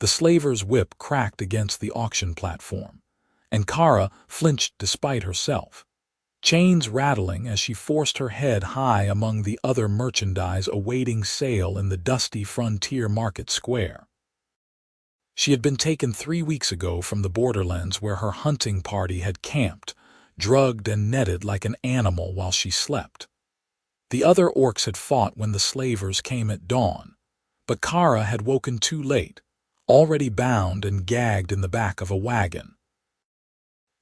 The slaver's whip cracked against the auction platform, and Kara flinched despite herself, chains rattling as she forced her head high among the other merchandise awaiting sale in the dusty frontier market square. She had been taken 3 weeks ago from the borderlands where her hunting party had camped, drugged and netted like an animal while she slept. The other orcs had fought when the slavers came at dawn, but Kara had woken too late, already bound and gagged in the back of a wagon.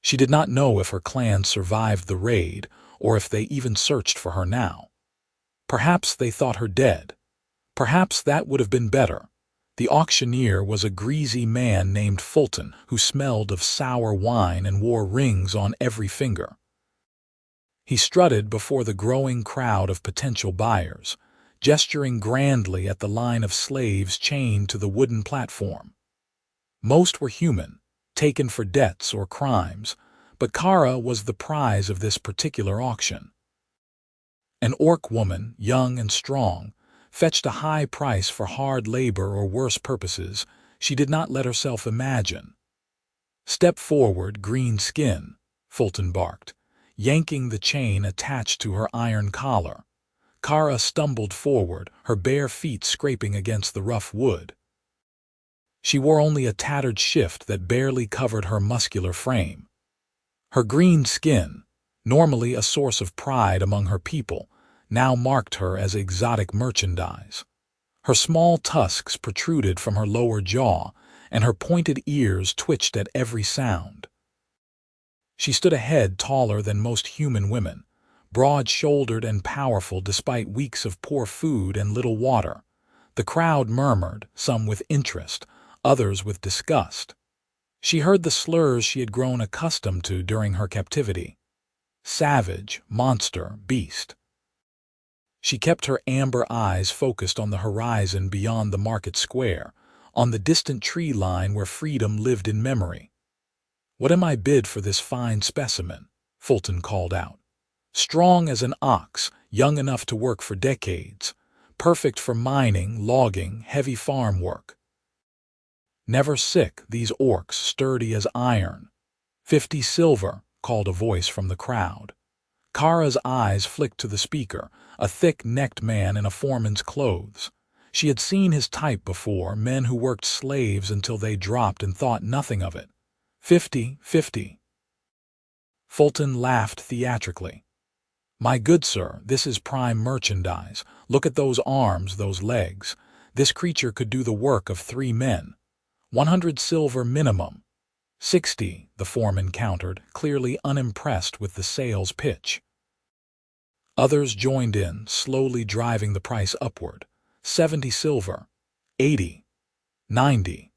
She did not know if her clan survived the raid or if they even searched for her now. Perhaps they thought her dead. Perhaps that would have been better. The auctioneer was a greasy man named Fulton who smelled of sour wine and wore rings on every finger. He strutted before the growing crowd of potential buyers, gesturing grandly at the line of slaves chained to the wooden platform. Most were human, taken for debts or crimes, but Kara was the prize of this particular auction. An orc woman, young and strong, fetched a high price for hard labor or worse purposes she did not let herself imagine. "Step forward, green skin," Fulton barked, yanking the chain attached to her iron collar. Kara stumbled forward, her bare feet scraping against the rough wood. She wore only a tattered shift that barely covered her muscular frame. Her green skin, normally a source of pride among her people, now marked her as exotic merchandise. Her small tusks protruded from her lower jaw, and her pointed ears twitched at every sound. She stood a head taller than most human women, broad-shouldered and powerful despite weeks of poor food and little water. The crowd murmured, some with interest, others with disgust. She heard the slurs she had grown accustomed to during her captivity. Savage, monster, beast. She kept her amber eyes focused on the horizon beyond the market square, on the distant tree line where freedom lived in memory. "What am I bid for this fine specimen?" Fulton called out. "Strong as an ox, young enough to work for decades, perfect for mining, logging, heavy farm work. Never sick, these orcs, sturdy as iron." "50 silver," called a voice from the crowd. Kara's eyes flicked to the speaker, a thick-necked man in a foreman's clothes. She had seen his type before, men who worked slaves until they dropped and thought nothing of it. 50. Fulton laughed theatrically. "My good sir, this is prime merchandise. Look at those arms, those legs. This creature could do the work of 3 men. 100 silver minimum." 60, the foreman countered, clearly unimpressed with the sales pitch. Others joined in, slowly driving the price upward. 70 silver. 80. 90.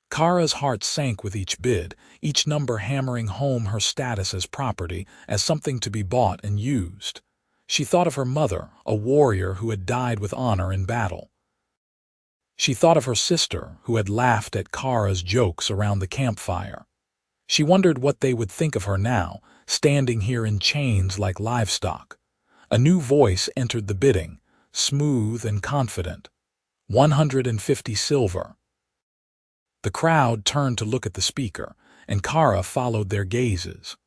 Kara's heart sank with each bid, each number hammering home her status as property, as something to be bought and used. She thought of her mother, a warrior who had died with honor in battle. She thought of her sister, who had laughed at Kara's jokes around the campfire. She wondered what they would think of her now, standing here in chains like livestock. A new voice entered the bidding, smooth and confident. 150 silver. The crowd turned to look at the speaker, and Kara followed their gazes.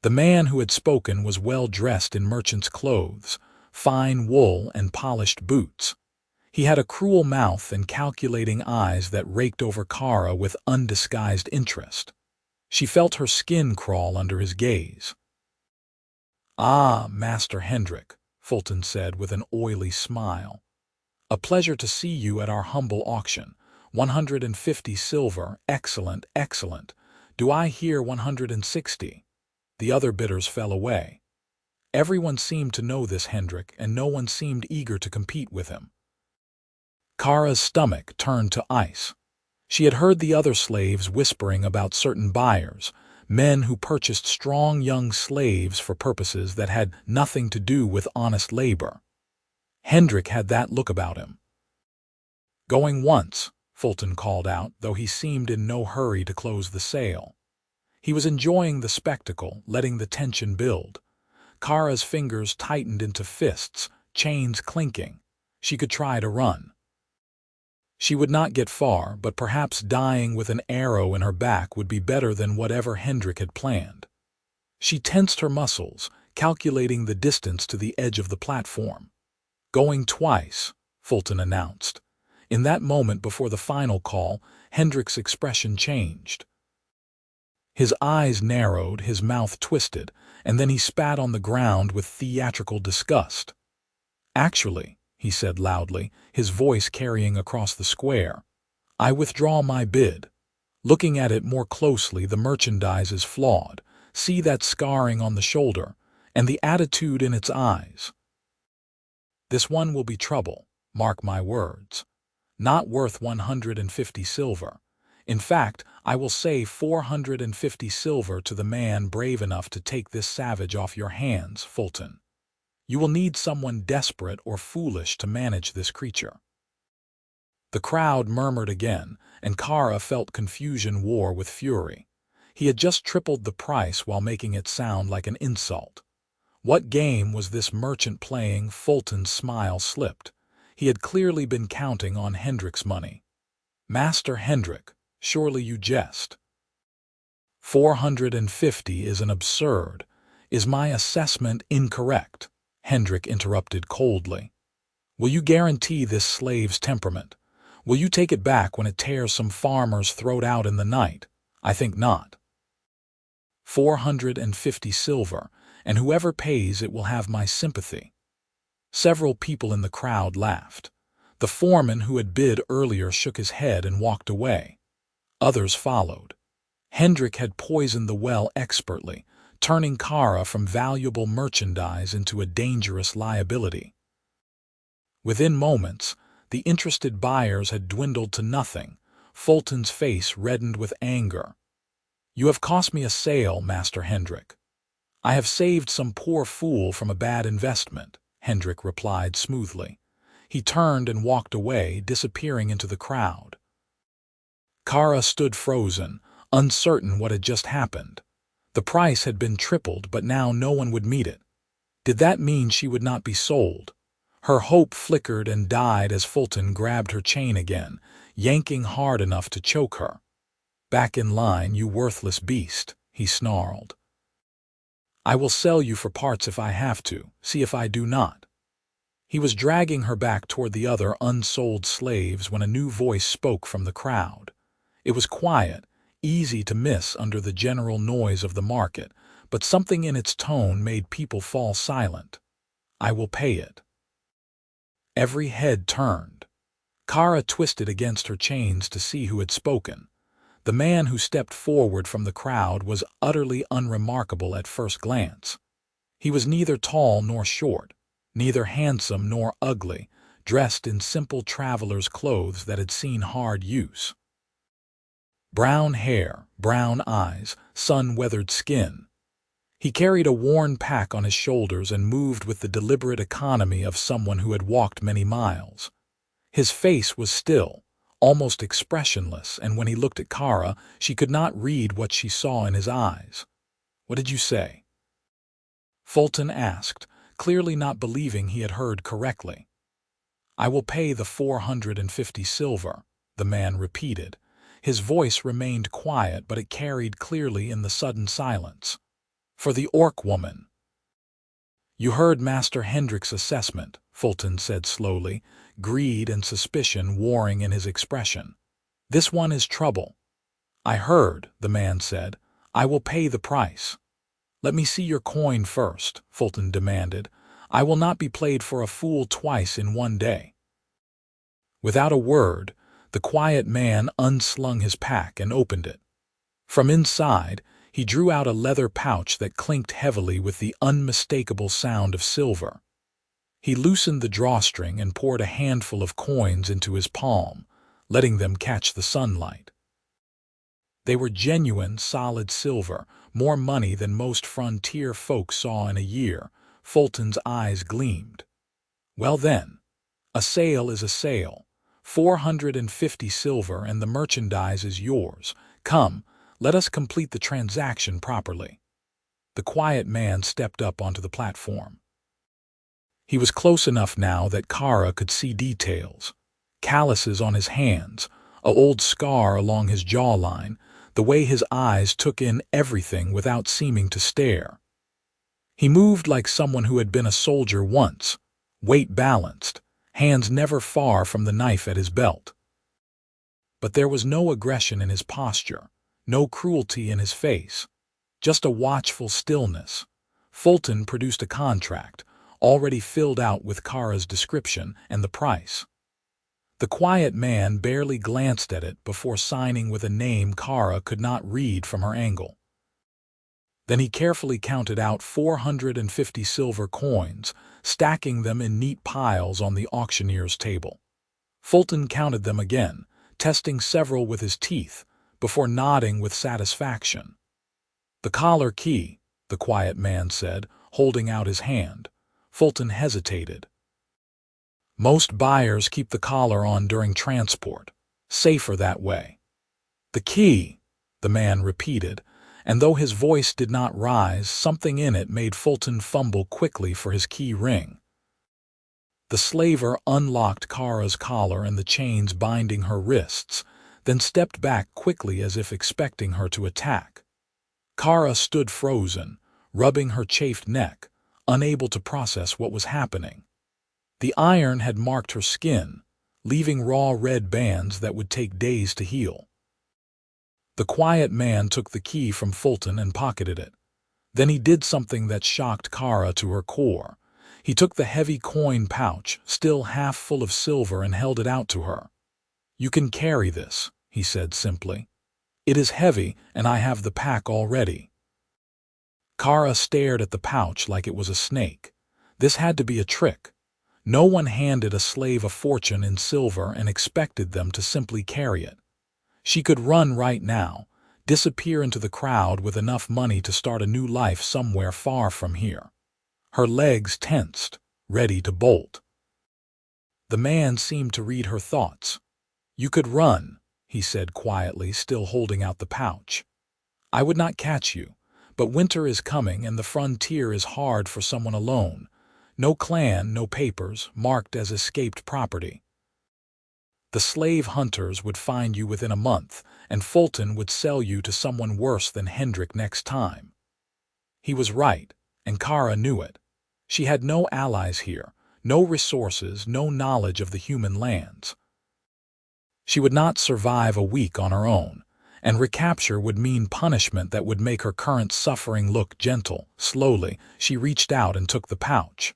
The man who had spoken was well dressed in merchant's clothes, fine wool and polished boots. He had a cruel mouth and calculating eyes that raked over Kara with undisguised interest. She felt her skin crawl under his gaze. "Ah, Master Hendrik," Fulton said with an oily smile. "A pleasure to see you at our humble auction. 150 silver, excellent, excellent. Do I hear 160? The other bidders fell away. Everyone seemed to know this Hendrik, and no one seemed eager to compete with him. Kara's stomach turned to ice. She had heard the other slaves whispering about certain buyers, men who purchased strong young slaves for purposes that had nothing to do with honest labor. Hendrik had that look about him. "Going once," Fulton called out, though he seemed in no hurry to close the sale. He was enjoying the spectacle, letting the tension build. Kara's fingers tightened into fists, chains clinking. She could try to run. She would not get far, but perhaps dying with an arrow in her back would be better than whatever Hendrik had planned. She tensed her muscles, calculating the distance to the edge of the platform. "Going twice," Fulton announced. In that moment before the final call, Hendrik's expression changed. His eyes narrowed, his mouth twisted, and then he spat on the ground with theatrical disgust. "Actually," he said loudly, his voice carrying across the square, "I withdraw my bid. Looking at it more closely, the merchandise is flawed. See that scarring on the shoulder, and the attitude in its eyes. This one will be trouble, mark my words. Not worth 150 silver. In fact, I will say 450 silver to the man brave enough to take this savage off your hands, Fulton. You will need someone desperate or foolish to manage this creature." The crowd murmured again, and Kara felt confusion war with fury. He had just tripled the price while making it sound like an insult. What game was this merchant playing? Fulton's smile slipped. He had clearly been counting on Hendrik's money. "Master Hendrik, surely you jest." 450 is an absurd. Is my assessment incorrect?" Hendrik interrupted coldly. "Will you guarantee this slave's temperament? Will you take it back when it tears some farmer's throat out in the night? I think not. 450 silver, and whoever pays it will have my sympathy." Several people in the crowd laughed. The foreman who had bid earlier shook his head and walked away. Others followed. Hendrik had poisoned the well expertly, turning Kara from valuable merchandise into a dangerous liability. Within moments, the interested buyers had dwindled to nothing. Fulton's face reddened with anger. "You have cost me a sale, Master Hendrik." "I have saved some poor fool from a bad investment," Hendrik replied smoothly. He turned and walked away, disappearing into the crowd. Kara stood frozen, uncertain what had just happened. The price had been tripled, but now no one would meet it. Did that mean she would not be sold? Her hope flickered and died as Fulton grabbed her chain again, yanking hard enough to choke her. "Back in line, you worthless beast," he snarled. "I will sell you for parts if I have to. See if I do not." He was dragging her back toward the other unsold slaves when a new voice spoke from the crowd. It was quiet, easy to miss under the general noise of the market, but something in its tone made people fall silent. "I will pay it." Every head turned. Kara twisted against her chains to see who had spoken. The man who stepped forward from the crowd was utterly unremarkable at first glance. He was neither tall nor short, neither handsome nor ugly, dressed in simple traveler's clothes that had seen hard use. Brown hair, brown eyes, sun-weathered skin. He carried a worn pack on his shoulders and moved with the deliberate economy of someone who had walked many miles. His face was still, almost expressionless, and when he looked at Kara, she could not read what she saw in his eyes. "What did you say?" Fulton asked, clearly not believing he had heard correctly. "I will pay the 450 silver," the man repeated. His voice remained quiet, but it carried clearly in the sudden silence. "For the orc woman." "You heard Master Hendrik's assessment," Fulton said slowly, greed and suspicion warring in his expression. "This one is trouble." "I heard," the man said. "I will pay the price." "Let me see your coin first," Fulton demanded. "I will not be played for a fool twice in one day." Without a word, the quiet man unslung his pack and opened it. From inside, he drew out a leather pouch that clinked heavily with the unmistakable sound of silver. He loosened the drawstring and poured a handful of coins into his palm, letting them catch the sunlight. They were genuine, solid silver, more money than most frontier folk saw in a year. Fulton's eyes gleamed. "Well then, a sale is a sale. 450 silver and the merchandise is yours. Come, let us complete the transaction properly." The quiet man stepped up onto the platform. He was close enough now that Kara could see details. calluses on his hands, an old scar along his jawline, the way his eyes took in everything without seeming to stare. He moved like someone who had been a soldier once, weight balanced, hands never far from the knife at his belt. But there was no aggression in his posture, no cruelty in his face, just a watchful stillness. Fulton produced a contract, already filled out with Kara's description and the price. The quiet man barely glanced at it before signing with a name Kara could not read from her angle. Then he carefully counted out 450 silver coins, stacking them in neat piles on the auctioneer's table. Fulton counted them again, testing several with his teeth, before nodding with satisfaction. "The collar key," the quiet man said, holding out his hand. Fulton hesitated. "Most buyers keep the collar on during transport. Safer that way." "The key," the man repeated, and though his voice did not rise, something in it made Fulton fumble quickly for his key ring. The slaver unlocked Kara's collar and the chains binding her wrists, then stepped back quickly as if expecting her to attack. Kara stood frozen, rubbing her chafed neck, unable to process what was happening. The iron had marked her skin, leaving raw red bands that would take days to heal. The quiet man took the key from Fulton and pocketed it. Then he did something that shocked Kara to her core. He took the heavy coin pouch, still half full of silver, and held it out to her. "You can carry this," he said simply. "It is heavy, and I have the pack already." Kara stared at the pouch like it was a snake. This had to be a trick. No one handed a slave a fortune in silver and expected them to simply carry it. She could run right now, disappear into the crowd with enough money to start a new life somewhere far from here. Her legs tensed, ready to bolt. The man seemed to read her thoughts. "You could run," he said quietly, still holding out the pouch. "I would not catch you, but winter is coming and the frontier is hard for someone alone. No clan, no papers, marked as escaped property. The slave hunters would find you within a month, and Fulton would sell you to someone worse than Hendrik next time." He was right, and Kara knew it. She had no allies here, no resources, no knowledge of the human lands. She would not survive a week on her own, and recapture would mean punishment that would make her current suffering look gentle. Slowly, she reached out and took the pouch.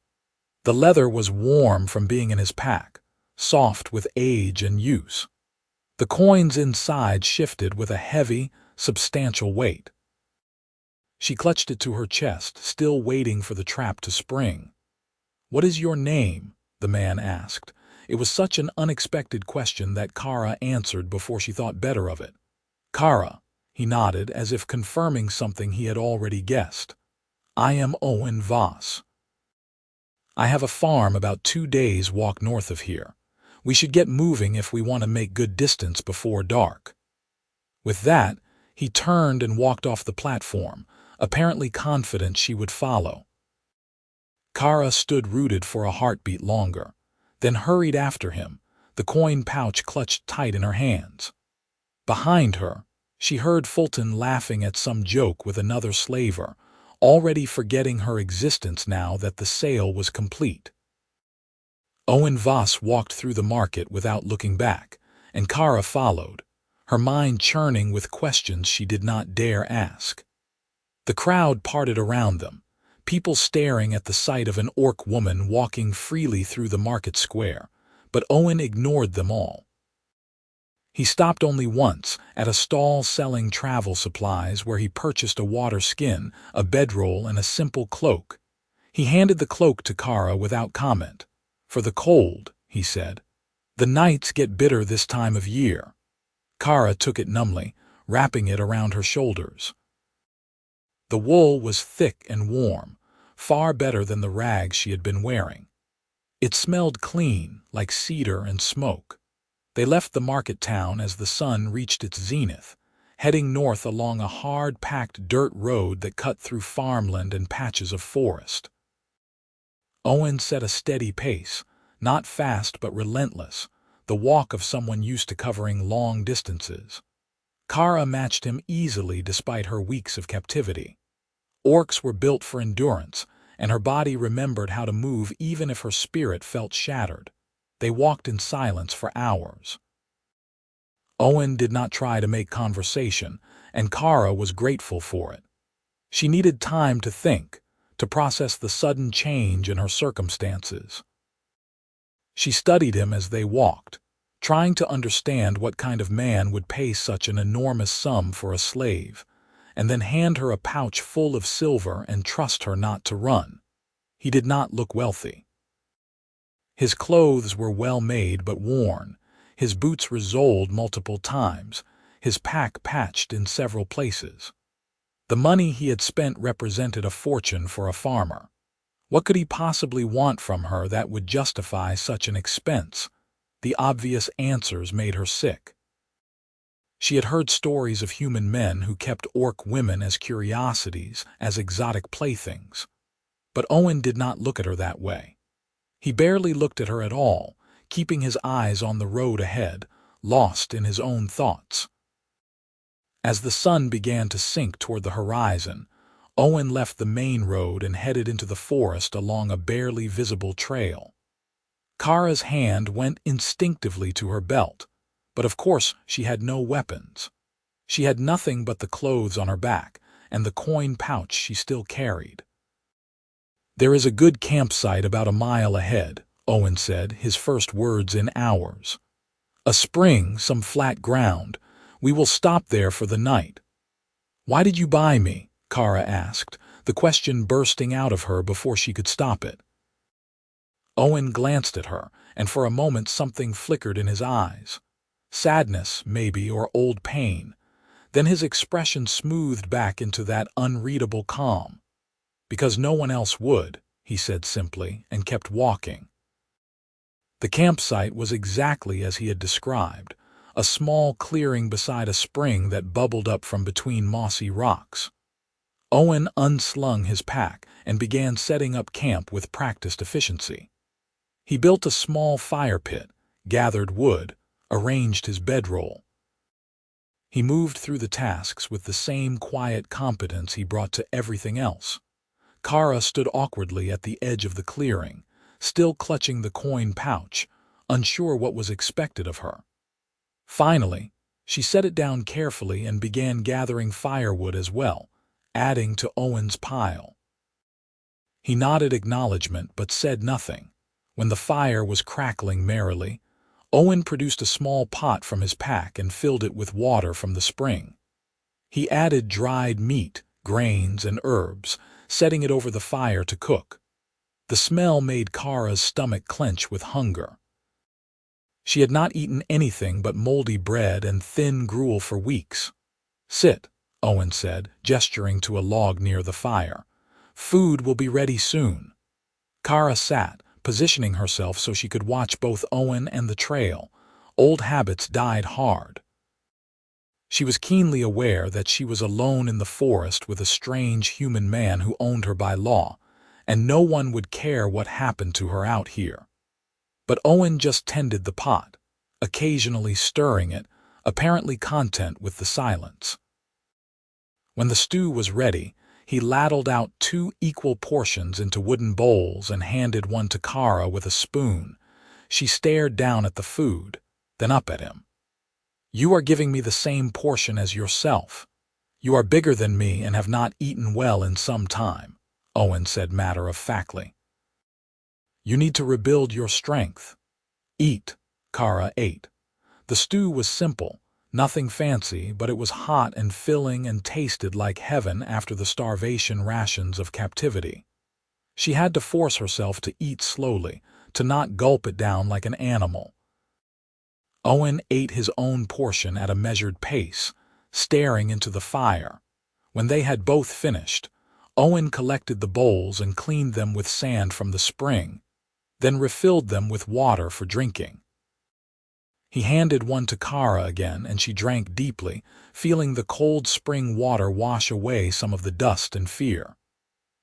The leather was warm from being in his pack, soft with age and use. The coins inside shifted with a heavy, substantial weight. She clutched it to her chest, still waiting for the trap to spring. "What is your name?" the man asked. It was such an unexpected question that Kara answered before she thought better of it. "Kara," he nodded, as if confirming something he had already guessed. "I am Owen Voss. I have a farm about 2 days' walk north of here. We should get moving if we want to make good distance before dark." With that, he turned and walked off the platform, apparently confident she would follow. Kara stood rooted for a heartbeat longer, then hurried after him, the coin pouch clutched tight in her hands. Behind her, she heard Fulton laughing at some joke with another slaver, already forgetting her existence now that the sale was complete. Owen Voss walked through the market without looking back, and Kara followed, her mind churning with questions she did not dare ask. The crowd parted around them, people staring at the sight of an orc woman walking freely through the market square, but Owen ignored them all. He stopped only once, at a stall selling travel supplies where he purchased a water skin, a bedroll, and a simple cloak. He handed the cloak to Kara without comment. "For the cold," he said. "The nights get bitter this time of year." Kara took it numbly, wrapping it around her shoulders. The wool was thick and warm, far better than the rags she had been wearing. It smelled clean, like cedar and smoke. They left the market town as the sun reached its zenith, heading north along a hard-packed dirt road that cut through farmland and patches of forest. Owen set a steady pace, not fast but relentless, the walk of someone used to covering long distances. Kara matched him easily despite her weeks of captivity. Orcs were built for endurance, and her body remembered how to move even if her spirit felt shattered. They walked in silence for hours. Owen did not try to make conversation, and Kara was grateful for it. She needed time to think, to process the sudden change in her circumstances. She studied him as they walked, trying to understand what kind of man would pay such an enormous sum for a slave, and then hand her a pouch full of silver and trust her not to run. He did not look wealthy. His clothes were well made but worn, his boots resoled multiple times, his pack patched in several places. The money he had spent represented a fortune for a farmer. What could he possibly want from her that would justify such an expense? The obvious answers made her sick. She had heard stories of human men who kept orc women as curiosities, as exotic playthings. But Owen did not look at her that way. He barely looked at her at all, keeping his eyes on the road ahead, lost in his own thoughts. As the sun began to sink toward the horizon, Owen left the main road and headed into the forest along a barely visible trail. Kara's hand went instinctively to her belt, but of course she had no weapons. She had nothing but the clothes on her back and the coin pouch she still carried. "There is a good campsite about a mile ahead," Owen said, his first words in hours. "A spring, some flat ground. We will stop there for the night." "Why did you buy me?" Kara asked, the question bursting out of her before she could stop it. Owen glanced at her, and for a moment something flickered in his eyes. Sadness, maybe, or old pain. Then his expression smoothed back into that unreadable calm. "Because no one else would," he said simply, and kept walking. The campsite was exactly as he had described, a small clearing beside a spring that bubbled up from between mossy rocks. Owen unslung his pack and began setting up camp with practiced efficiency. He built a small fire pit, gathered wood, arranged his bedroll. He moved through the tasks with the same quiet competence he brought to everything else. Kara stood awkwardly at the edge of the clearing, still clutching the coin pouch, unsure what was expected of her. Finally, she set it down carefully and began gathering firewood as well, adding to Owen's pile. He nodded acknowledgement but said nothing. When the fire was crackling merrily, Owen produced a small pot from his pack and filled it with water from the spring. He added dried meat, grains, and herbs, setting it over the fire to cook. The smell made Kara's stomach clench with hunger. She had not eaten anything but moldy bread and thin gruel for weeks. "Sit," Owen said, gesturing to a log near the fire. "Food will be ready soon." Kara sat, positioning herself so she could watch both Owen and the trail. Old habits died hard. She was keenly aware that she was alone in the forest with a strange human man who owned her by law, and no one would care what happened to her out here. But Owen just tended the pot, occasionally stirring it, apparently content with the silence. When the stew was ready, he ladled out 2 equal portions into wooden bowls and handed one to Kara with a spoon. She stared down at the food, then up at him. "You are giving me the same portion as yourself. You are bigger than me and have not eaten well in some time," Owen said matter-of-factly. "You need to rebuild your strength. Eat." Kara ate. The stew was simple, nothing fancy, but it was hot and filling and tasted like heaven after the starvation rations of captivity. She had to force herself to eat slowly, to not gulp it down like an animal. Owen ate his own portion at a measured pace, staring into the fire. When they had both finished, Owen collected the bowls and cleaned them with sand from the spring, then refilled them with water for drinking. He handed one to Kara again, and she drank deeply, feeling the cold spring water wash away some of the dust and fear.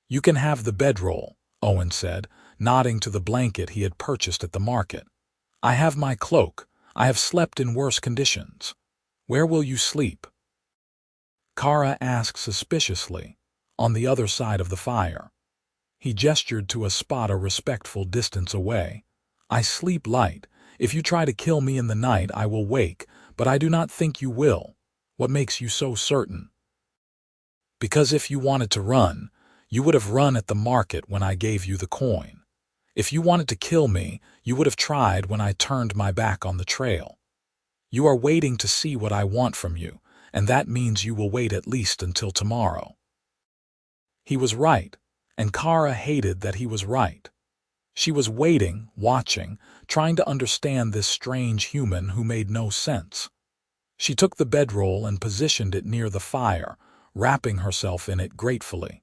"You can have the bedroll," Owen said, nodding to the blanket he had purchased at the market. "I have my cloak, I have slept in worse conditions. Where will you sleep?" Kara asked suspiciously, on the other side of the fire. He gestured to a spot a respectful distance away. "I sleep light. If you try to kill me in the night, I will wake, but I do not think you will. What makes you so certain?" "Because if you wanted to run, you would have run at the market when I gave you the coin. If you wanted to kill me, you would have tried when I turned my back on the trail. You are waiting to see what I want from you, and that means you will wait at least until tomorrow." He was right, and Kara hated that he was right. She was waiting, watching, trying to understand this strange human who made no sense. She took the bedroll and positioned it near the fire, wrapping herself in it gratefully.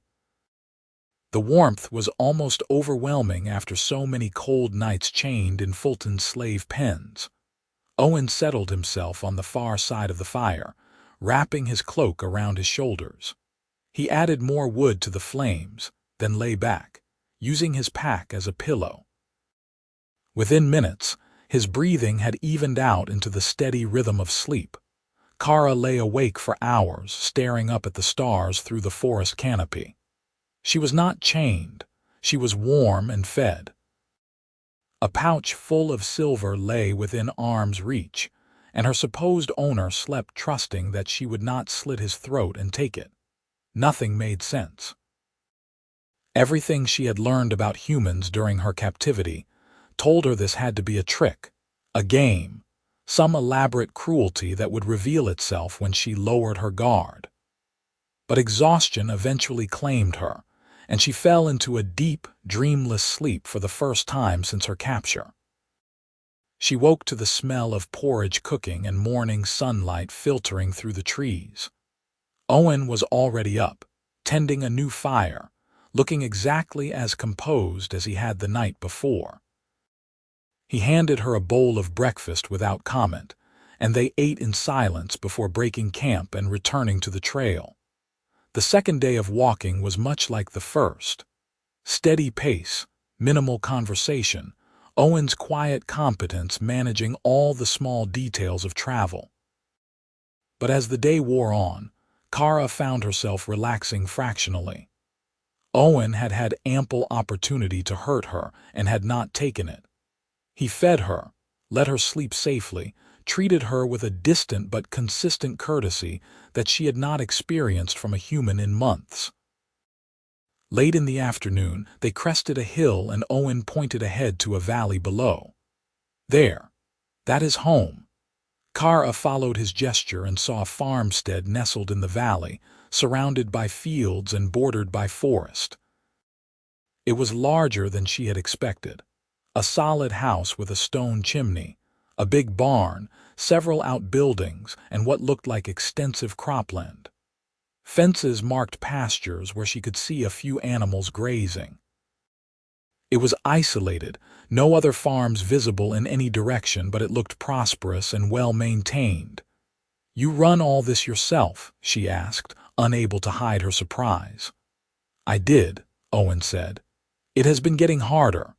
The warmth was almost overwhelming after so many cold nights chained in Fulton's slave pens. Owen settled himself on the far side of the fire, wrapping his cloak around his shoulders. He added more wood to the flames, then lay back, using his pack as a pillow. Within minutes, his breathing had evened out into the steady rhythm of sleep. Kara lay awake for hours, staring up at the stars through the forest canopy. She was not chained. She was warm and fed. A pouch full of silver lay within arm's reach, and her supposed owner slept trusting that she would not slit his throat and take it. Nothing made sense. Everything she had learned about humans during her captivity told her this had to be a trick, a game, some elaborate cruelty that would reveal itself when she lowered her guard. But exhaustion eventually claimed her, and she fell into a deep, dreamless sleep for the first time since her capture. She woke to the smell of porridge cooking and morning sunlight filtering through the trees. Owen was already up, tending a new fire, looking exactly as composed as he had the night before. He handed her a bowl of breakfast without comment, and they ate in silence before breaking camp and returning to the trail. The second day of walking was much like the first. Steady pace, minimal conversation, Owen's quiet competence managing all the small details of travel. But as the day wore on, Kara found herself relaxing fractionally. Owen had had ample opportunity to hurt her and had not taken it. He fed her, let her sleep safely, treated her with a distant but consistent courtesy that she had not experienced from a human in months. Late in the afternoon, they crested a hill and Owen pointed ahead to a valley below. "There. That is home." Kara followed his gesture and saw a farmstead nestled in the valley, surrounded by fields and bordered by forest. It was larger than she had expected. A solid house with a stone chimney, a big barn, several outbuildings, and what looked like extensive cropland. Fences marked pastures where she could see a few animals grazing. It was isolated, no other farms visible in any direction, but it looked prosperous and well-maintained. "You run all this yourself?" she asked, unable to hide her surprise. "I did," Owen said. "It has been getting harder.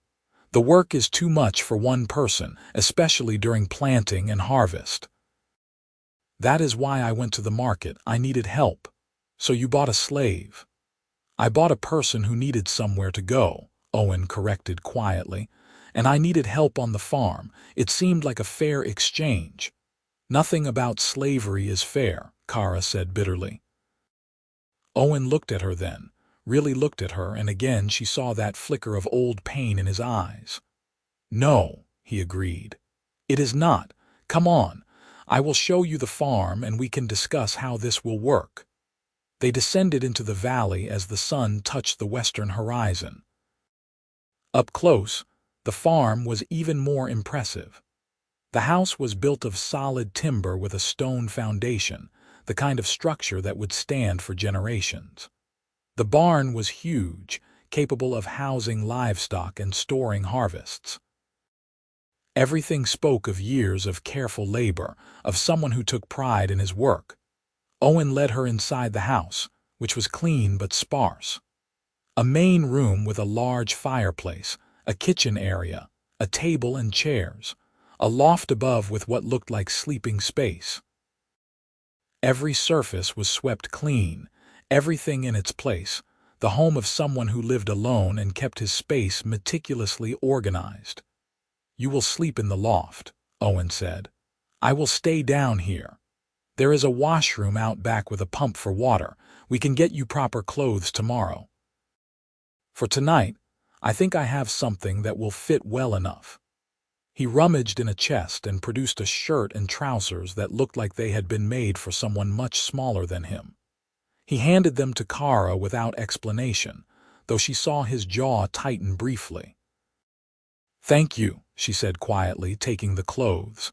The work is too much for one person, especially during planting and harvest. That is why I went to the market. I needed help. So you bought a slave." "I bought a person who needed somewhere to go," Owen corrected quietly, "and I needed help on the farm. It seemed like a fair exchange." "Nothing about slavery is fair," Kara said bitterly. Owen looked at her then, really looked at her, and again she saw that flicker of old pain in his eyes. "No," he agreed. "It is not. Come on. I will show you the farm and we can discuss how this will work." They descended into the valley as the sun touched the western horizon. Up close, the farm was even more impressive. The house was built of solid timber with a stone foundation, the kind of structure that would stand for generations. The barn was huge, capable of housing livestock and storing harvests. Everything spoke of years of careful labor, of someone who took pride in his work. Owen led her inside the house, which was clean but sparse. A main room with a large fireplace, a kitchen area, a table and chairs, a loft above with what looked like sleeping space. Every surface was swept clean, everything in its place, the home of someone who lived alone and kept his space meticulously organized. "You will sleep in the loft," Owen said. "I will stay down here. There is a washroom out back with a pump for water. We can get you proper clothes tomorrow. For tonight, I think I have something that will fit well enough." He rummaged in a chest and produced a shirt and trousers that looked like they had been made for someone much smaller than him. He handed them to Kara without explanation, though she saw his jaw tighten briefly. "Thank you," she said quietly, taking the clothes.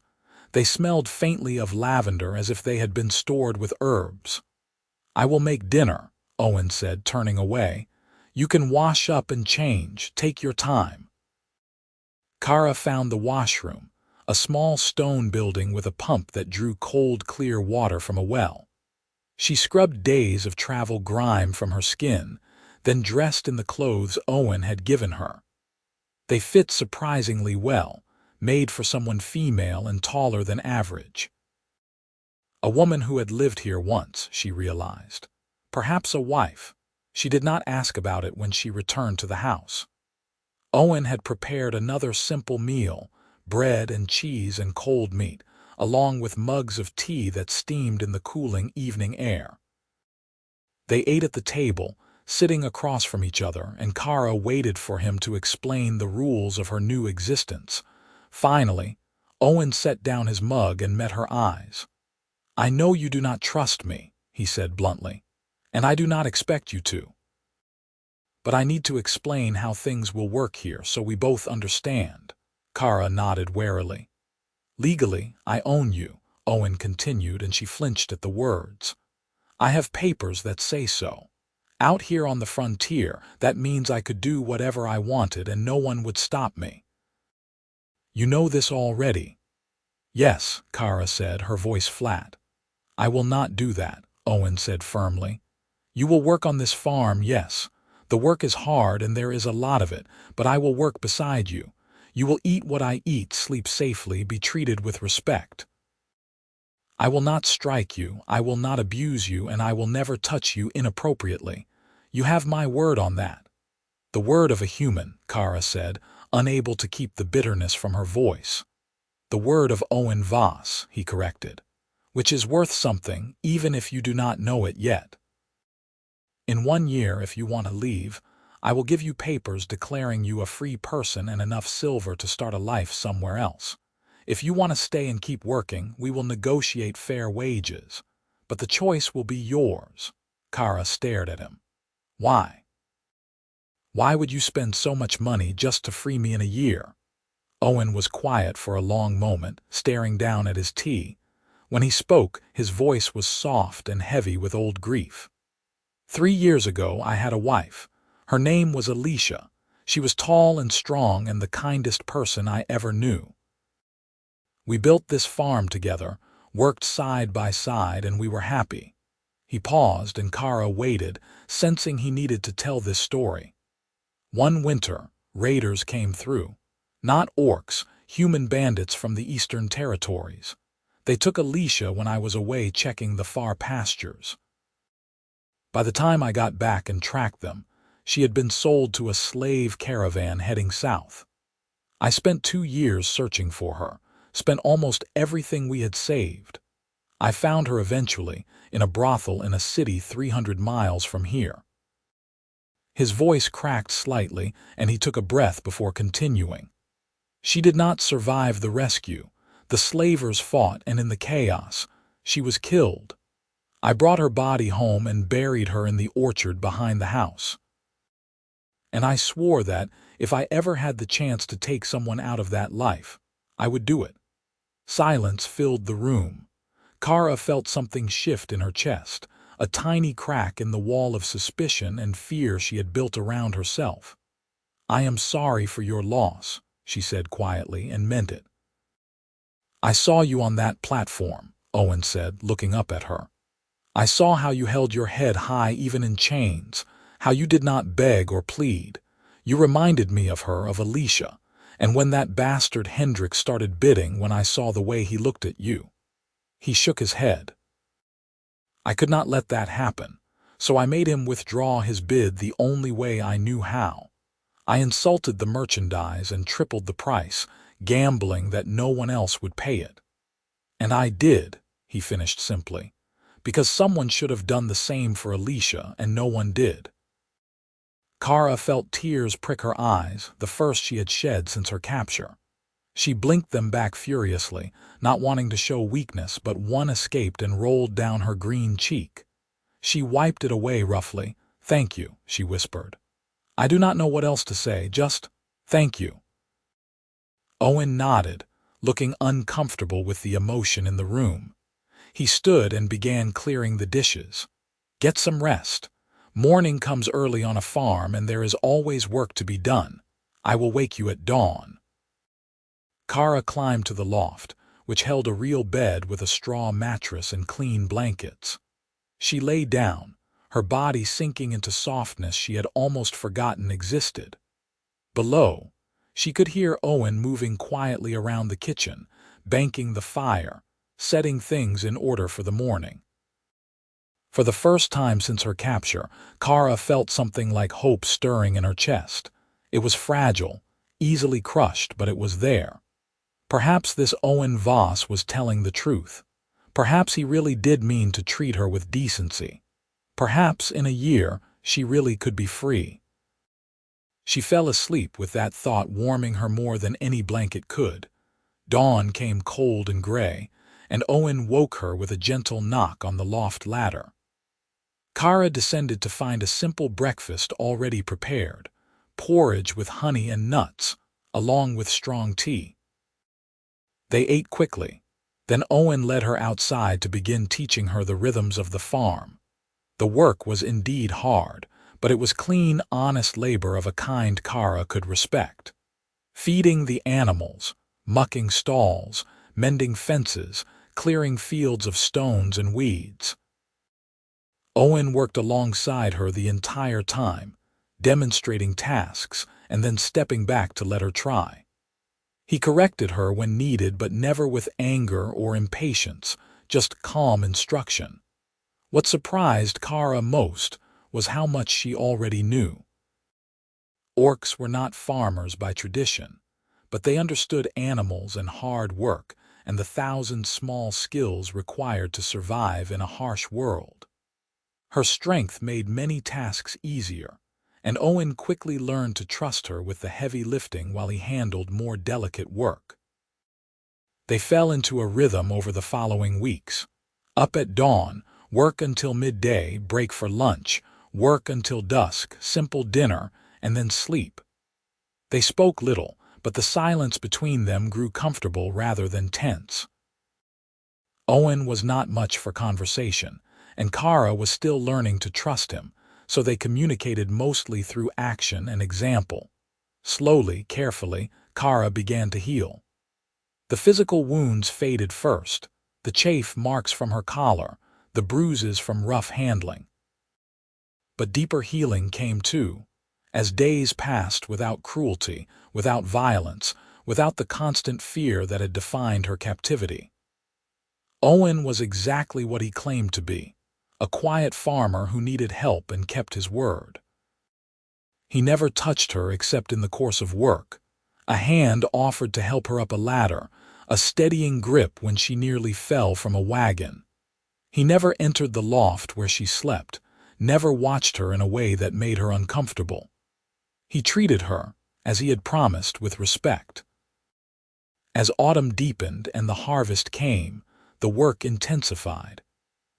They smelled faintly of lavender as if they had been stored with herbs. "I will make dinner," Owen said, turning away. "You can wash up and change. Take your time." Kara found the washroom, a small stone building with a pump that drew cold, clear water from a well. She scrubbed days of travel grime from her skin, then dressed in the clothes Owen had given her. They fit surprisingly well, made for someone female and taller than average. A woman who had lived here once, she realized. Perhaps a wife. She did not ask about it when she returned to the house. Owen had prepared another simple meal, bread and cheese and cold meat, along with mugs of tea that steamed in the cooling evening air. They ate at the table, sitting across from each other, and Kara waited for him to explain the rules of her new existence. Finally, Owen set down his mug and met her eyes. "I know you do not trust me," he said bluntly, "and I do not expect you to. But I need to explain how things will work here so we both understand." Kara nodded warily. "Legally, I own you," Owen continued, and she flinched at the words. "I have papers that say so. Out here on the frontier, that means I could do whatever I wanted and no one would stop me. You know this already." "Yes," Kara said, her voice flat. "I will not do that," Owen said firmly. "You will work on this farm, yes. The work is hard and there is a lot of it, but I will work beside you. You will eat what I eat, sleep safely, be treated with respect. I will not strike you, I will not abuse you, and I will never touch you inappropriately. You have my word on that." "The word of a human," Kara said, unable to keep the bitterness from her voice. "The word of Owen Voss," he corrected, "which is worth something, even if you do not know it yet. In 1 year, if you want to leave, I will give you papers declaring you a free person and enough silver to start a life somewhere else. If you want to stay and keep working, we will negotiate fair wages. But the choice will be yours." Kara stared at him. "Why? Why would you spend so much money just to free me in a year?" Owen was quiet for a long moment, staring down at his tea. When he spoke, his voice was soft and heavy with old grief. 3 years ago, I had a wife. Her name was Alicia. She was tall and strong and the kindest person I ever knew. We built this farm together, worked side by side, and we were happy." He paused, and Kara waited, sensing he needed to tell this story. "One winter, raiders came through. Not orcs, human bandits from the eastern territories. They took Alicia when I was away checking the far pastures. By the time I got back and tracked them, she had been sold to a slave caravan heading south. I spent 2 years searching for her, spent almost everything we had saved. I found her eventually, in a brothel in a city 300 miles from here." His voice cracked slightly, and he took a breath before continuing. "She did not survive the rescue. The slavers fought, and in the chaos, she was killed. I brought her body home and buried her in the orchard behind the house. And I swore that, if I ever had the chance to take someone out of that life, I would do it." Silence filled the room. Kara felt something shift in her chest, a tiny crack in the wall of suspicion and fear she had built around herself. "I am sorry for your loss," she said quietly, and meant it. "I saw you on that platform," Owen said, looking up at her. "I saw how you held your head high even in chains, how you did not beg or plead. You reminded me of her, of Alicia, And when that bastard Hendrik started bidding when I saw the way he looked at you." He shook his head. "I could not let that happen, so I made him withdraw his bid the only way I knew how. I insulted the merchandise and tripled the price, gambling that no one else would pay it. And I did," he finished simply, "because someone should have done the same for Alicia and no one did." Kara felt tears prick her eyes, the first she had shed since her capture. She blinked them back furiously, not wanting to show weakness, but one escaped and rolled down her green cheek. She wiped it away roughly. "Thank you," she whispered. "I do not know what else to say, just thank you." Owen nodded, looking uncomfortable with the emotion in the room. He stood and began clearing the dishes. "Get some rest. Morning comes early on a farm and there is always work to be done. I will wake you at dawn." Kara climbed to the loft, which held a real bed with a straw mattress and clean blankets. She lay down, her body sinking into softness she had almost forgotten existed. Below, she could hear Owen moving quietly around the kitchen, banking the fire, setting things in order for the morning. For the first time since her capture, Kara felt something like hope stirring in her chest. It was fragile, easily crushed, but it was there. Perhaps this Owen Voss was telling the truth. Perhaps he really did mean to treat her with decency. Perhaps in a year she really could be free. She fell asleep with that thought warming her more than any blanket could. Dawn came cold and gray, and Owen woke her with a gentle knock on the loft ladder. Kara descended to find a simple breakfast already prepared, porridge with honey and nuts, along with strong tea. They ate quickly. Then Owen led her outside to begin teaching her the rhythms of the farm. The work was indeed hard, but it was clean, honest labor of a kind Kara could respect. Feeding the animals, mucking stalls, mending fences, clearing fields of stones and weeds. Owen worked alongside her the entire time, demonstrating tasks and then stepping back to let her try. He corrected her when needed, but never with anger or impatience, just calm instruction. What surprised Kara most was how much she already knew. Orcs were not farmers by tradition, but they understood animals and hard work and the thousand small skills required to survive in a harsh world. Her strength made many tasks easier, and Owen quickly learned to trust her with the heavy lifting while he handled more delicate work. They fell into a rhythm over the following weeks. Up at dawn, work until midday, break for lunch, work until dusk, simple dinner, and then sleep. They spoke little, but the silence between them grew comfortable rather than tense. Owen was not much for conversation, and Kara was still learning to trust him, so they communicated mostly through action and example. Slowly, carefully, Kara began to heal. The physical wounds faded first, the chafe marks from her collar, the bruises from rough handling. But deeper healing came too, as days passed without cruelty, without violence, without the constant fear that had defined her captivity. Owen was exactly what he claimed to be, a quiet farmer who needed help and kept his word. He never touched her except in the course of work. A hand offered to help her up a ladder, a steadying grip when she nearly fell from a wagon. He never entered the loft where she slept, never watched her in a way that made her uncomfortable. He treated her, as he had promised, with respect. As autumn deepened and the harvest came, the work intensified.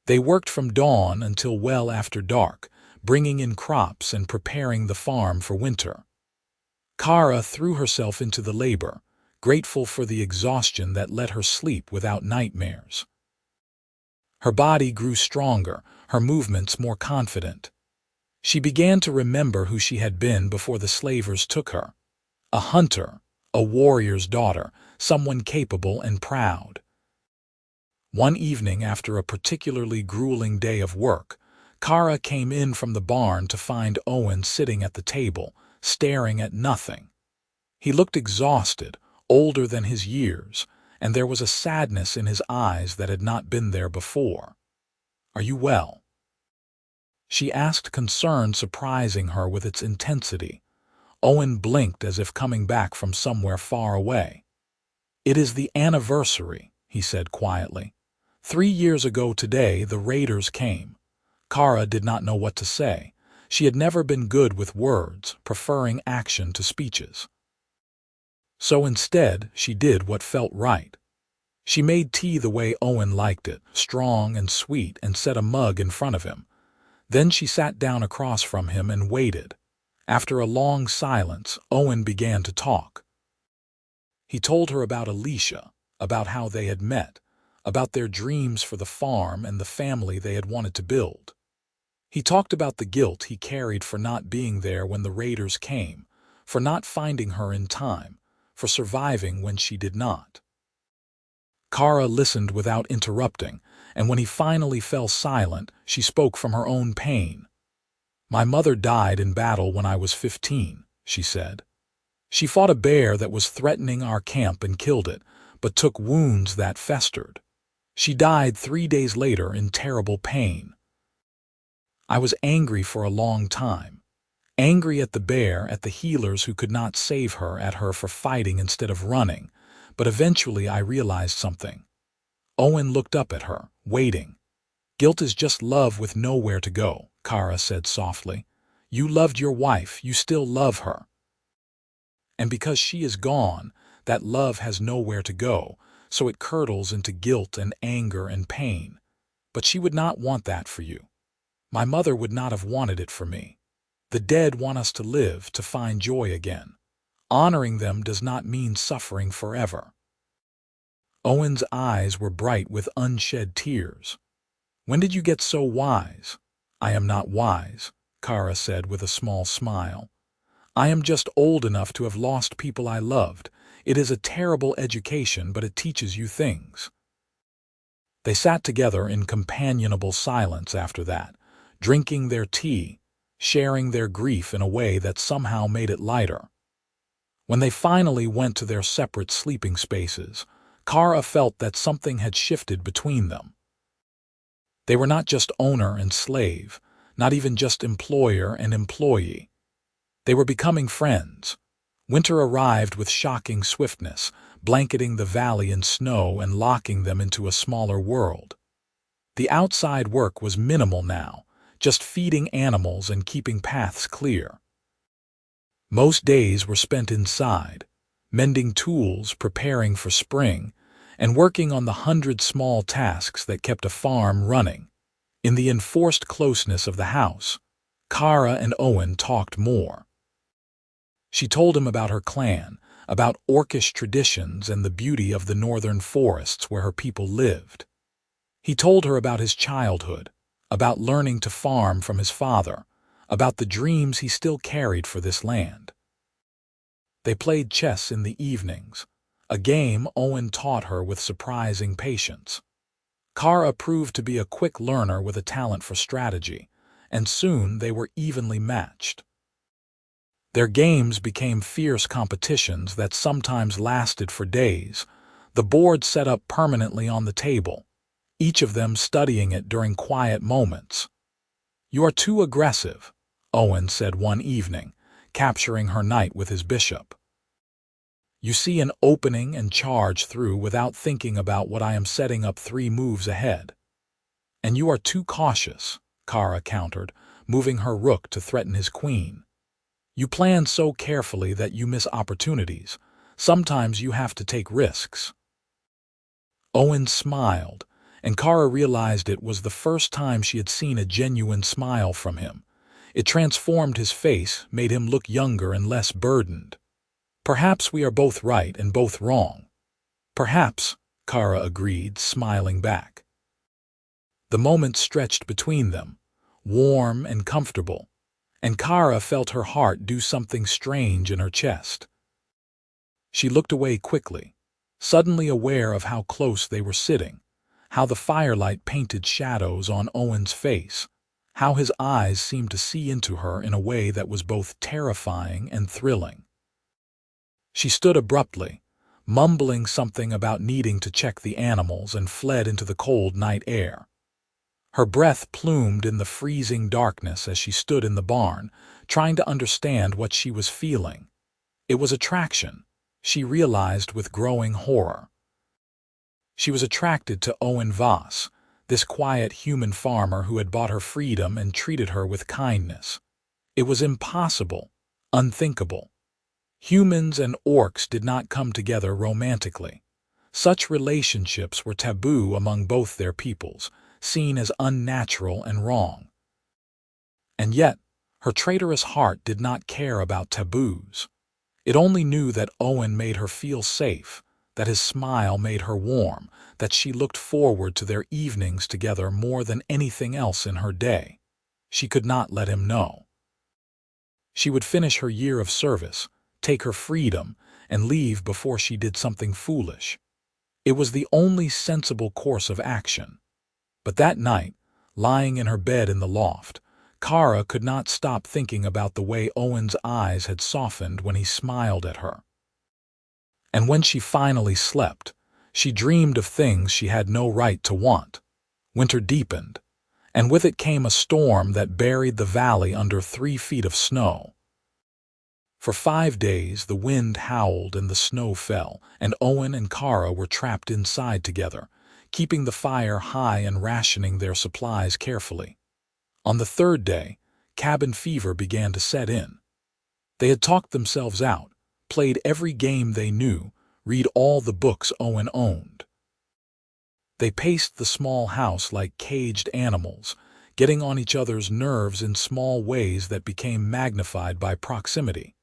They worked from dawn until well after dark, bringing in crops and preparing the farm for winter. Kara threw herself into the labor, grateful for the exhaustion that let her sleep without nightmares. Her body grew stronger, her movements more confident. She began to remember who she had been before the slavers took her. A hunter, a warrior's daughter, someone capable and proud. One evening after a particularly grueling day of work, Kara came in from the barn to find Owen sitting at the table, staring at nothing. He looked exhausted, older than his years, and there was a sadness in his eyes that had not been there before. "Are you well?" she asked, concern surprising her with its intensity. Owen blinked as if coming back from somewhere far away. "It is the anniversary," he said quietly. 3 years ago today, the raiders came." Kara did not know what to say. She had never been good with words, preferring action to speeches. So instead, she did what felt right. She made tea the way Owen liked it, strong and sweet, and set a mug in front of him. Then she sat down across from him and waited. After a long silence, Owen began to talk. He told her about Alicia, about how they had met, about their dreams for the farm and the family they had wanted to build. He talked about the guilt he carried for not being there when the raiders came, for not finding her in time, for surviving when she did not. Kara listened without interrupting, and when he finally fell silent, she spoke from her own pain. "My mother died in battle when I was 15, she said. "She fought a bear that was threatening our camp and killed it, but took wounds that festered. She died 3 days later in terrible pain. I was angry for a long time. Angry at the bear, at the healers who could not save her, at her for fighting instead of running. But eventually I realized something." Owen looked up at her, waiting. "Guilt is just love with nowhere to go," Kara said softly. "You loved your wife, you still love her. And because she is gone, that love has nowhere to go, so it curdles into guilt and anger and pain. But she would not want that for you. My mother would not have wanted it for me. The dead want us to live, to find joy again. Honoring them does not mean suffering forever." Owen's eyes were bright with unshed tears. "When did you get so wise?" "I am not wise," Kara said with a small smile. "I am just old enough to have lost people I loved. It is a terrible education, but it teaches you things." They sat together in companionable silence after that, drinking their tea, sharing their grief in a way that somehow made it lighter. When they finally went to their separate sleeping spaces, Kara felt that something had shifted between them. They were not just owner and slave, not even just employer and employee. They were becoming friends. Winter arrived with shocking swiftness, blanketing the valley in snow and locking them into a smaller world. The outside work was minimal now, just feeding animals and keeping paths clear. Most days were spent inside, mending tools, preparing for spring, and working on the 100 small tasks that kept a farm running. In the enforced closeness of the house, Kara and Owen talked more. She told him about her clan, about Orcish traditions and the beauty of the northern forests where her people lived. He told her about his childhood, about learning to farm from his father, about the dreams he still carried for this land. They played chess in the evenings, a game Owen taught her with surprising patience. Kara proved to be a quick learner with a talent for strategy, and soon they were evenly matched. Their games became fierce competitions that sometimes lasted for days, the board set up permanently on the table, each of them studying it during quiet moments. "You are too aggressive," Owen said one evening, capturing her knight with his bishop. "You see an opening and charge through without thinking about what I am setting up 3 moves ahead." "And you are too cautious," Kara countered, moving her rook to threaten his queen. "You plan so carefully that you miss opportunities. Sometimes you have to take risks." Owen smiled, and Kara realized it was the first time she had seen a genuine smile from him. It transformed his face, made him look younger and less burdened. "Perhaps we are both right and both wrong." "Perhaps," Kara agreed, smiling back. The moment stretched between them, warm and comfortable, and Kara felt her heart do something strange in her chest. She looked away quickly, suddenly aware of how close they were sitting, how the firelight painted shadows on Owen's face, how his eyes seemed to see into her in a way that was both terrifying and thrilling. She stood abruptly, mumbling something about needing to check the animals, and fled into the cold night air. Her breath plumed in the freezing darkness as she stood in the barn, trying to understand what she was feeling. It was attraction, she realized with growing horror. She was attracted to Owen Voss, this quiet human farmer who had bought her freedom and treated her with kindness. It was impossible, unthinkable. Humans and orcs did not come together romantically. Such relationships were taboo among both their peoples, seen as unnatural and wrong. And yet, her traitorous heart did not care about taboos. It only knew that Owen made her feel safe, that his smile made her warm, that she looked forward to their evenings together more than anything else in her day. She could not let him know. She would finish her year of service, take her freedom, and leave before she did something foolish. It was the only sensible course of action. But that night, lying in her bed in the loft, Kara could not stop thinking about the way Owen's eyes had softened when he smiled at her. And when she finally slept, she dreamed of things she had no right to want. Winter deepened, and with it came a storm that buried the valley under 3 feet of snow. For 5 days the wind howled and the snow fell, and Owen and Kara were trapped inside together, keeping the fire high and rationing their supplies carefully. On the 3rd day, cabin fever began to set in. They had talked themselves out, played every game they knew, read all the books Owen owned. They paced the small house like caged animals, getting on each other's nerves in small ways that became magnified by proximity.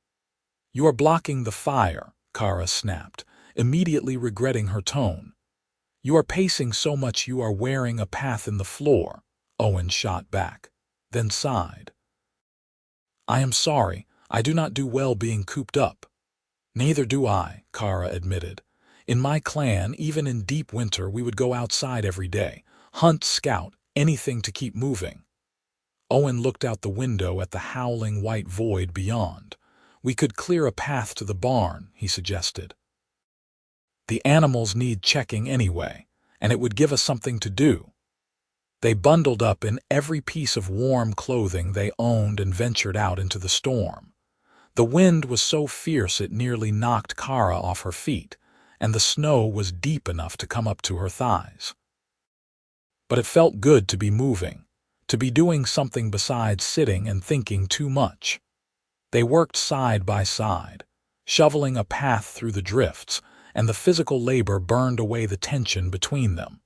"You are blocking the fire," Kara snapped, immediately regretting her tone. "You are pacing so much you are wearing a path in the floor," Owen shot back, then sighed. "I am sorry, I do not do well being cooped up." "Neither do I," Kara admitted. "In my clan, even in deep winter, we would go outside every day, hunt, scout, anything to keep moving." Owen looked out the window at the howling white void beyond. "We could clear a path to the barn," he suggested. "The animals need checking anyway, and it would give us something to do." They bundled up in every piece of warm clothing they owned and ventured out into the storm. The wind was so fierce it nearly knocked Kara off her feet, and the snow was deep enough to come up to her thighs. But it felt good to be moving, to be doing something besides sitting and thinking too much. They worked side by side, shoveling a path through the drifts, and the physical labor burned away the tension between them.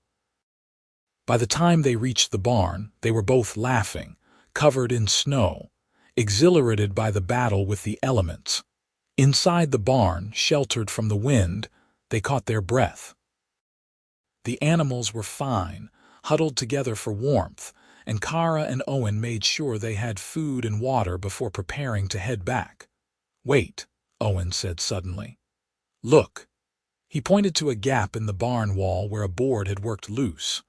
By the time they reached the barn, they were both laughing, covered in snow, exhilarated by the battle with the elements. Inside the barn, sheltered from the wind, they caught their breath. The animals were fine, huddled together for warmth, and Kara and Owen made sure they had food and water before preparing to head back. "Wait," Owen said suddenly. "Look." He pointed to a gap in the barn wall where a board had worked loose.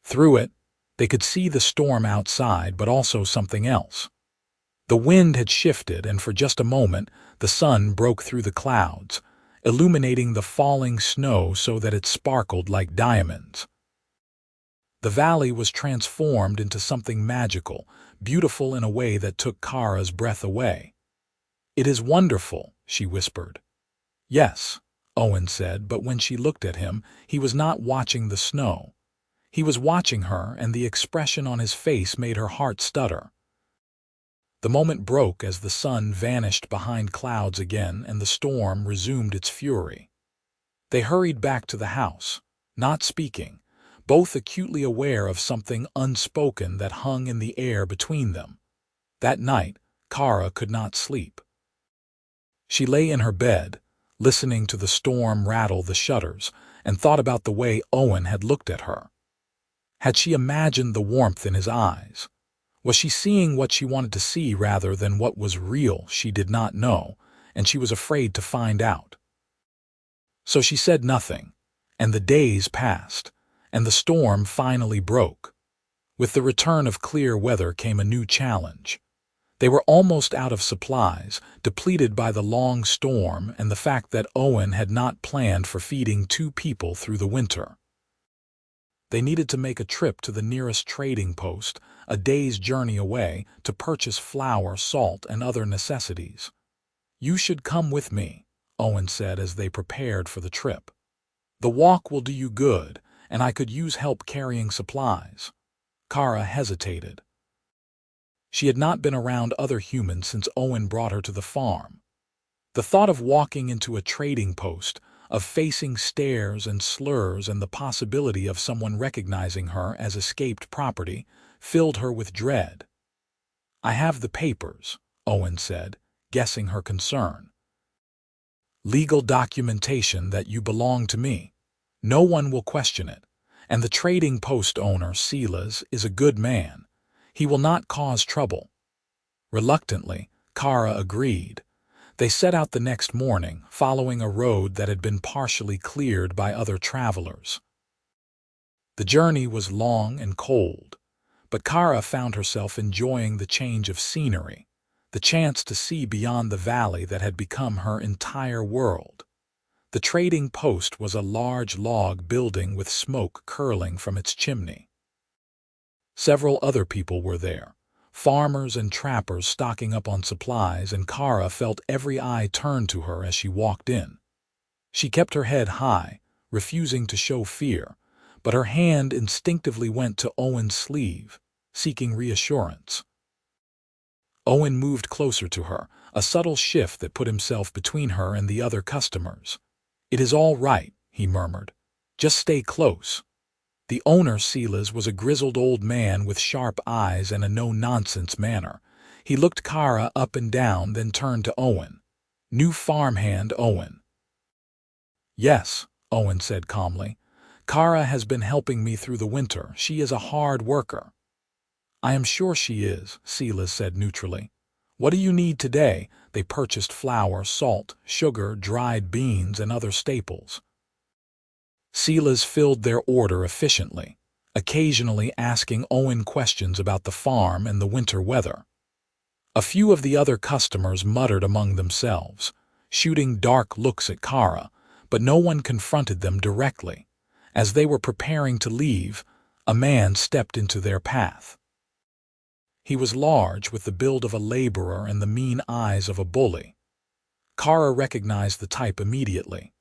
Through it, they could see the storm outside, but also something else. The wind had shifted, and for just a moment, the sun broke through the clouds, illuminating the falling snow so that it sparkled like diamonds. The valley was transformed into something magical, beautiful in a way that took Kara's breath away. "It is wonderful," she whispered. "Yes," Owen said, but when she looked at him, he was not watching the snow. He was watching her, and the expression on his face made her heart stutter. The moment broke as the sun vanished behind clouds again and the storm resumed its fury. They hurried back to the house, not speaking, both acutely aware of something unspoken that hung in the air between them. That night, Kara could not sleep. She lay in her bed, listening to the storm rattle the shutters, and thought about the way Owen had looked at her. Had she imagined the warmth in his eyes? Was she seeing what she wanted to see rather than what was real? She did not know, and she was afraid to find out. So she said nothing, and the days passed, and the storm finally broke. With the return of clear weather came a new challenge. They were almost out of supplies, depleted by the long storm and the fact that Owen had not planned for feeding 2 people through the winter. They needed to make a trip to the nearest trading post, a day's journey away, to purchase flour, salt, and other necessities. "You should come with me," Owen said as they prepared for the trip. "The walk will do you good, and I could use help carrying supplies." Kara hesitated. She had not been around other humans since Owen brought her to the farm. The thought of walking into a trading post, of facing stares and slurs and the possibility of someone recognizing her as escaped property, filled her with dread. "I have the papers," Owen said, guessing her concern. "Legal documentation that you belong to me. No one will question it, and the trading post owner, Silas, is a good man. He will not cause trouble." Reluctantly, Kara agreed. They set out the next morning, following a road that had been partially cleared by other travelers. The journey was long and cold, but Kara found herself enjoying the change of scenery, the chance to see beyond the valley that had become her entire world. The trading post was a large log building with smoke curling from its chimney. Several other people were there, farmers and trappers stocking up on supplies, and Kara felt every eye turn to her as she walked in. She kept her head high, refusing to show fear, but her hand instinctively went to Owen's sleeve, seeking reassurance. Owen moved closer to her, a subtle shift that put himself between her and the other customers. "It is all right," he murmured. "Just stay close." The owner, Silas, was a grizzled old man with sharp eyes and a no-nonsense manner. He looked Kara up and down, then turned to Owen. "New farmhand, Owen." "Yes," Owen said calmly. "Kara has been helping me through the winter. She is a hard worker." "I am sure she is," Silas said neutrally. "What do you need today?" They purchased flour, salt, sugar, dried beans, and other staples. Silas filled their order efficiently, occasionally asking Owen questions about the farm and the winter weather. A few of the other customers muttered among themselves, shooting dark looks at Kara, but no one confronted them directly. As they were preparing to leave, a man stepped into their path. He was large, with the build of a laborer and the mean eyes of a bully. Kara recognized the type immediately.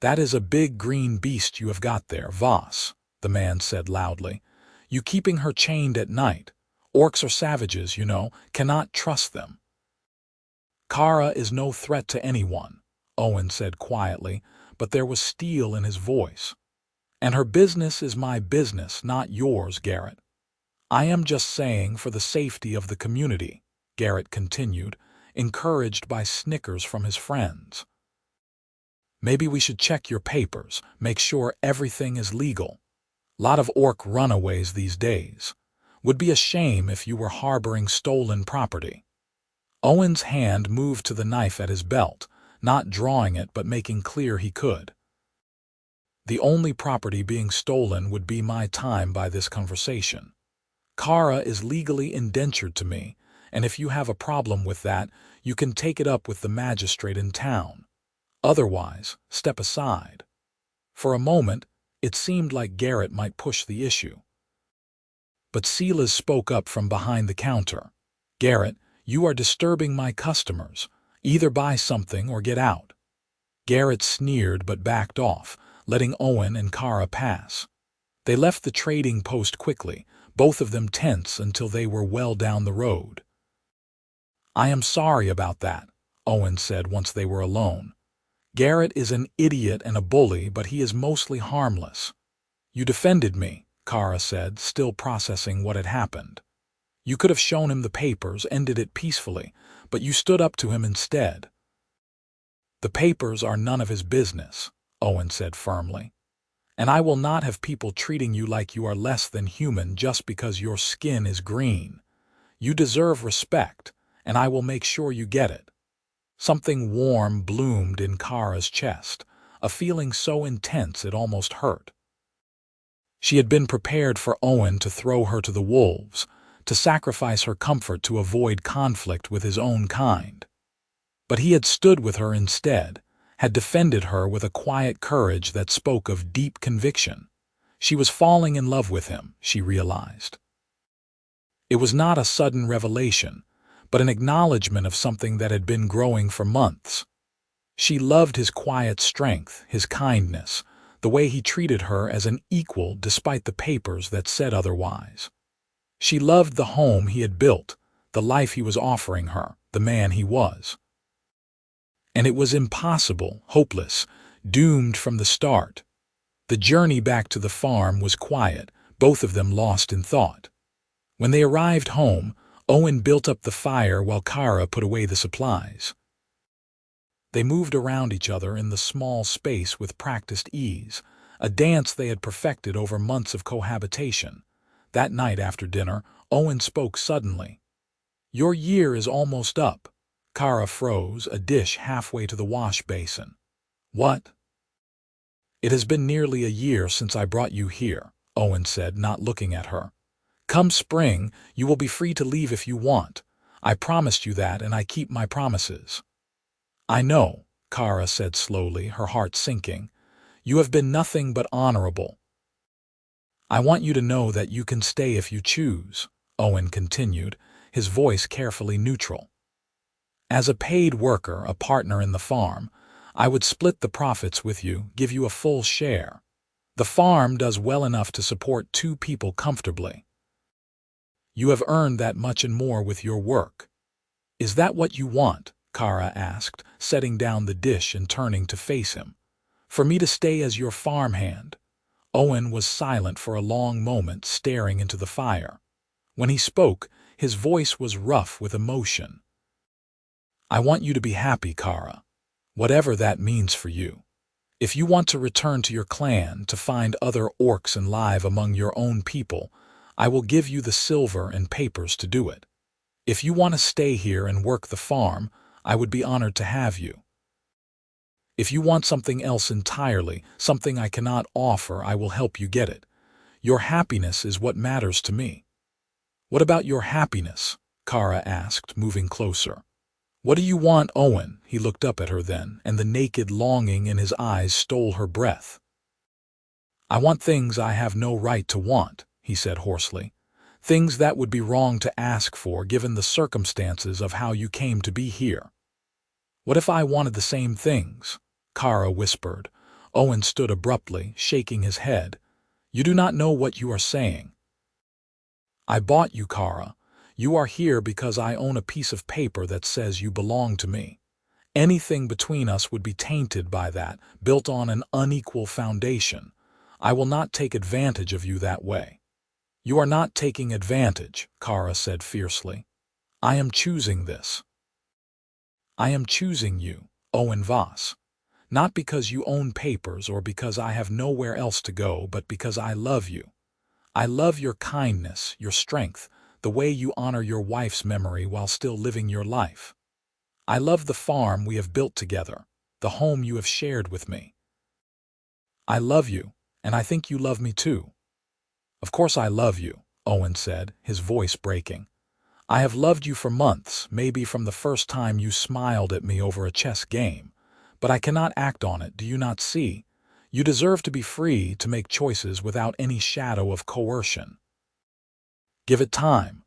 "That is a big green beast you have got there, Voss," the man said loudly. "You keeping her chained at night. Orcs are savages, you know, cannot trust them." "Kara is no threat to anyone," Owen said quietly, but there was steel in his voice. "And her business is my business, not yours, Garrett." "I am just saying for the safety of the community," Garrett continued, encouraged by snickers from his friends. "Maybe we should check your papers, make sure everything is legal. Lot of orc runaways these days. Would be a shame if you were harboring stolen property." Owen's hand moved to the knife at his belt, not drawing it but making clear he could. "The only property being stolen would be my time by this conversation. Kara is legally indentured to me, and if you have a problem with that, you can take it up with the magistrate in town. Otherwise, step aside." For a moment, it seemed like Garrett might push the issue. But Silas spoke up from behind the counter. "Garrett, you are disturbing my customers. Either buy something or get out." Garrett sneered but backed off, letting Owen and Kara pass. They left the trading post quickly, both of them tense until they were well down the road. "I am sorry about that," Owen said once they were alone. "Garrett is an idiot and a bully, but he is mostly harmless." "You defended me," Kara said, still processing what had happened. "You could have shown him the papers, ended it peacefully, but you stood up to him instead." "The papers are none of his business," Owen said firmly. "And I will not have people treating you like you are less than human just because your skin is green. You deserve respect, and I will make sure you get it." Something warm bloomed in Kara's chest, a feeling so intense it almost hurt. She had been prepared for Owen to throw her to the wolves, to sacrifice her comfort to avoid conflict with his own kind. But he had stood with her instead, had defended her with a quiet courage that spoke of deep conviction. She was falling in love with him, she realized. It was not a sudden revelation, but an acknowledgement of something that had been growing for months. She loved his quiet strength, his kindness, the way he treated her as an equal despite the papers that said otherwise. She loved the home he had built, the life he was offering her, the man he was. And it was impossible, hopeless, doomed from the start. The journey back to the farm was quiet, both of them lost in thought. When they arrived home, Owen built up the fire while Kara put away the supplies. They moved around each other in the small space with practiced ease, a dance they had perfected over months of cohabitation. That night after dinner, Owen spoke suddenly. "Your year is almost up." Kara froze, a dish halfway to the wash basin. "What?" "It has been nearly a year since I brought you here," Owen said, not looking at her. "Come spring, you will be free to leave if you want. I promised you that, and I keep my promises." "I know," Kara said slowly, her heart sinking. "You have been nothing but honorable." "I want you to know that you can stay if you choose," Owen continued, his voice carefully neutral. "As a paid worker, a partner in the farm, I would split the profits with you, give you a full share. The farm does well enough to support 2 people comfortably. You have earned that much and more with your work." "Is that what you want?" Kara asked, setting down the dish and turning to face him. "For me to stay as your farmhand?" Owen was silent for a long moment, staring into the fire. When he spoke, his voice was rough with emotion. "I want you to be happy, Kara, whatever that means for you. If you want to return to your clan, to find other orcs alive among your own people, I will give you the silver and papers to do it. If you want to stay here and work the farm, I would be honored to have you. If you want something else entirely, something I cannot offer, I will help you get it. Your happiness is what matters to me." "What about your happiness?" Kara asked, moving closer. "What do you want, Owen?" He looked up at her then, and the naked longing in his eyes stole her breath. "I want things I have no right to want," he said hoarsely. "Things that would be wrong to ask for given the circumstances of how you came to be here." "What if I wanted the same things?" Kara whispered. Owen stood abruptly, shaking his head. "You do not know what you are saying." "I bought you, Kara. You are here because I own a piece of paper that says you belong to me. Anything between us would be tainted by that, built on an unequal foundation. I will not take advantage of you that way." "You are not taking advantage," Kara said fiercely. "I am choosing this. I am choosing you, Owen Voss. Not because you own papers or because I have nowhere else to go, but because I love you. I love your kindness, your strength, the way you honor your wife's memory while still living your life. I love the farm we have built together, the home you have shared with me. I love you, and I think you love me too." "Of course I love you," Owen said, his voice breaking. "I have loved you for months, maybe from the first time you smiled at me over a chess game. But I cannot act on it, do you not see? You deserve to be free to make choices without any shadow of coercion. Give it time.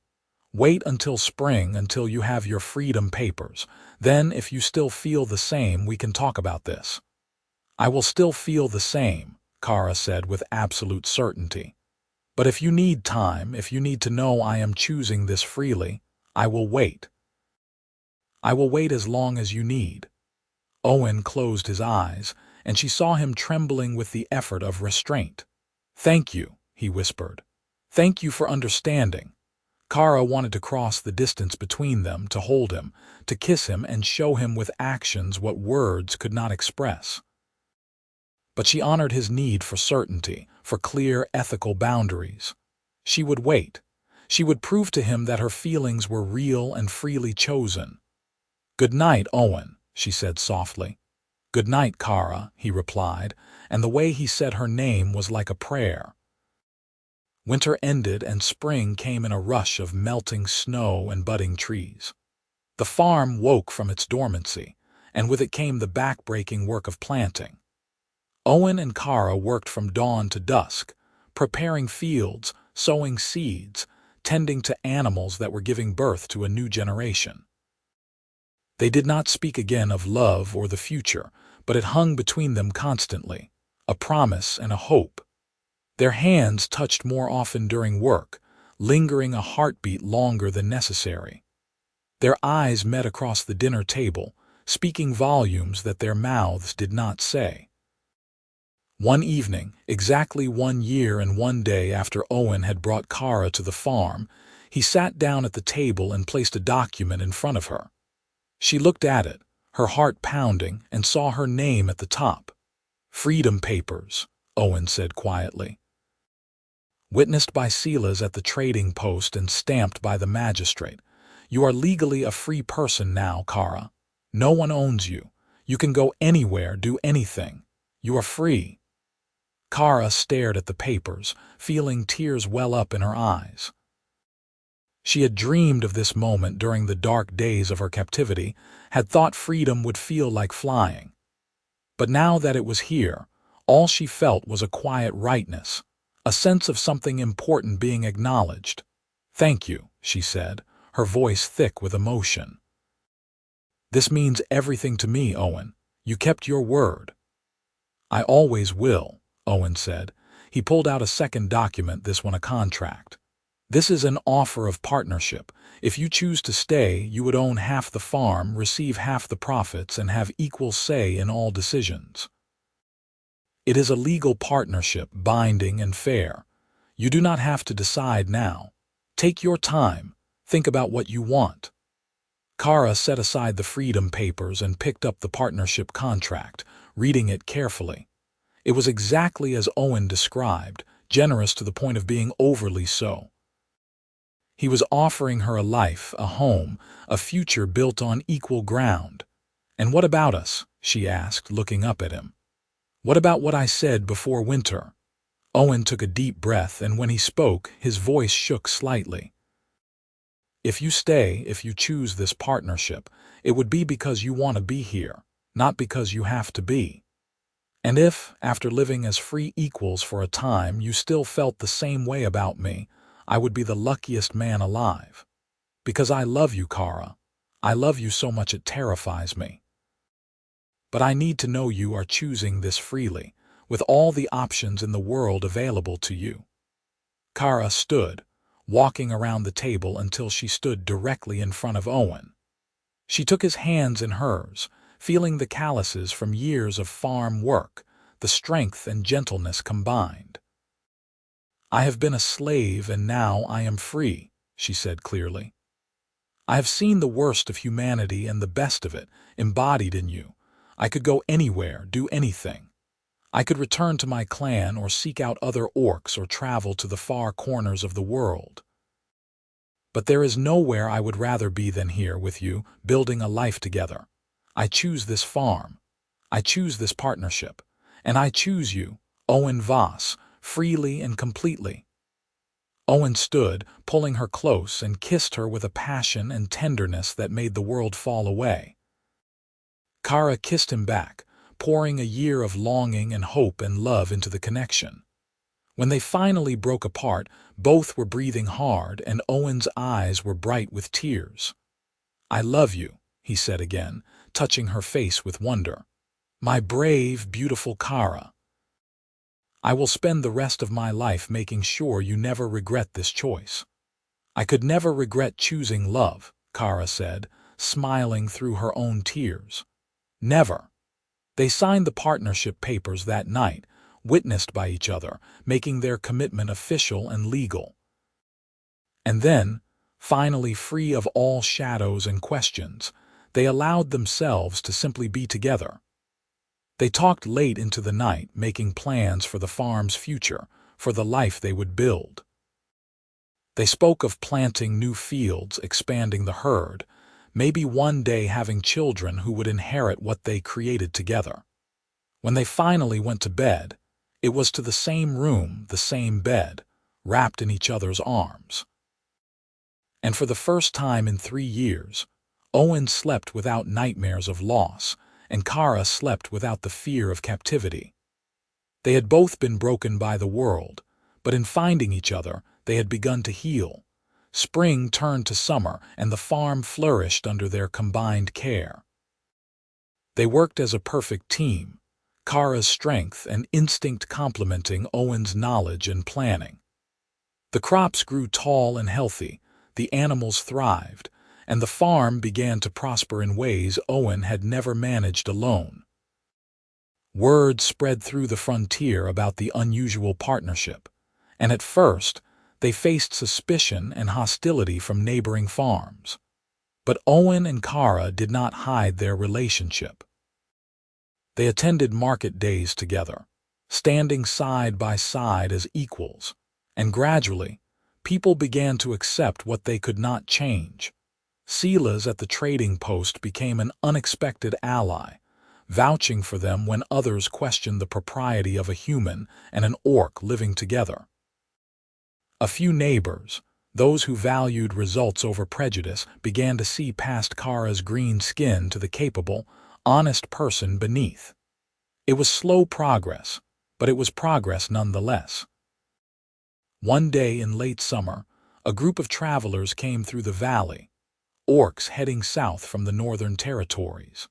Wait until spring, until you have your freedom papers. Then, if you still feel the same, we can talk about this." "I will still feel the same," Kara said with absolute certainty. "But if you need time, if you need to know I am choosing this freely, I will wait. I will wait as long as you need." Owen closed his eyes, and she saw him trembling with the effort of restraint. "Thank you," he whispered. "Thank you for understanding." Kara wanted to cross the distance between them, to hold him, to kiss him and show him with actions what words could not express. But she honored his need for certainty, for clear ethical boundaries. She would wait. She would prove to him that her feelings were real and freely chosen. "Good night, Owen," she said softly. "Good night, Kara," he replied, and the way he said her name was like a prayer. Winter ended and spring came in a rush of melting snow and budding trees. The farm woke from its dormancy, and with it came the back-breaking work of planting. Owen and Kara worked from dawn to dusk, preparing fields, sowing seeds, tending to animals that were giving birth to a new generation. They did not speak again of love or the future, but it hung between them constantly, a promise and a hope. Their hands touched more often during work, lingering a heartbeat longer than necessary. Their eyes met across the dinner table, speaking volumes that their mouths did not say. One evening, exactly 1 year and 1 day after Owen had brought Kara to the farm, he sat down at the table and placed a document in front of her. She looked at it, her heart pounding, and saw her name at the top. "Freedom Papers," Owen said quietly. "Witnessed by Silas at the trading post and stamped by the magistrate. You are legally a free person now, Kara. No one owns you. You can go anywhere, do anything. You are free." Kara stared at the papers, feeling tears well up in her eyes. She had dreamed of this moment during the dark days of her captivity, had thought freedom would feel like flying. But now that it was here, all she felt was a quiet rightness, a sense of something important being acknowledged. "Thank you," she said, her voice thick with emotion. "This means everything to me, Owen. You kept your word." "I always will," Owen said. He pulled out a second document, this one a contract. "This is an offer of partnership. If you choose to stay, you would own half the farm, receive half the profits, and have equal say in all decisions. It is a legal partnership, binding and fair. You do not have to decide now. Take your time. Think about what you want." Kara set aside the freedom papers and picked up the partnership contract, reading it carefully. It was exactly as Owen described, generous to the point of being overly so. He was offering her a life, a home, a future built on equal ground. "And what about us?" she asked, looking up at him. "What about what I said before winter?" Owen took a deep breath, and when he spoke, his voice shook slightly. "If you stay, if you choose this partnership, it would be because you want to be here, not because you have to be. And if, after living as free equals for a time, you still felt the same way about me, I would be the luckiest man alive. Because I love you, Kara. I love you so much it terrifies me. But I need to know you are choosing this freely, with all the options in the world available to you." Kara stood, walking around the table until she stood directly in front of Owen. She took his hands in hers, feeling the calluses from years of farm work, the strength and gentleness combined. "I have been a slave and now I am free," she said clearly. "I have seen the worst of humanity and the best of it, embodied in you. I could go anywhere, do anything. I could return to my clan or seek out other orcs or travel to the far corners of the world. But there is nowhere I would rather be than here with you, building a life together. I choose this farm. I choose this partnership. And I choose you, Owen Voss, freely and completely." Owen stood, pulling her close, and kissed her with a passion and tenderness that made the world fall away. Kara kissed him back, pouring a year of longing and hope and love into the connection. When they finally broke apart, both were breathing hard, and Owen's eyes were bright with tears. "I love you," he said again, touching her face with wonder. "My brave, beautiful Kara. I will spend the rest of my life making sure you never regret this choice." "I could never regret choosing love," Kara said, smiling through her own tears. "Never." They signed the partnership papers that night, witnessed by each other, making their commitment official and legal. And then, finally free of all shadows and questions, they allowed themselves to simply be together. They talked late into the night, making plans for the farm's future, for the life they would build. They spoke of planting new fields, expanding the herd, maybe one day having children who would inherit what they created together. When they finally went to bed, it was to the same room, the same bed, wrapped in each other's arms. And for the first time in 3 years, Owen slept without nightmares of loss, and Kara slept without the fear of captivity. They had both been broken by the world, but in finding each other, they had begun to heal. Spring turned to summer, and the farm flourished under their combined care. They worked as a perfect team, Kara's strength and instinct complementing Owen's knowledge and planning. The crops grew tall and healthy, the animals thrived, and the farm began to prosper in ways Owen had never managed alone. Word spread through the frontier about the unusual partnership, and at first, they faced suspicion and hostility from neighboring farms. But Owen and Kara did not hide their relationship. They attended market days together, standing side by side as equals, and gradually, people began to accept what they could not change. Silas at the trading post became an unexpected ally, vouching for them when others questioned the propriety of a human and an orc living together. A few neighbors, those who valued results over prejudice, began to see past Kara's green skin to the capable, honest person beneath. It was slow progress, but it was progress nonetheless. One day in late summer, a group of travelers came through the valley, orcs heading south from the northern territories.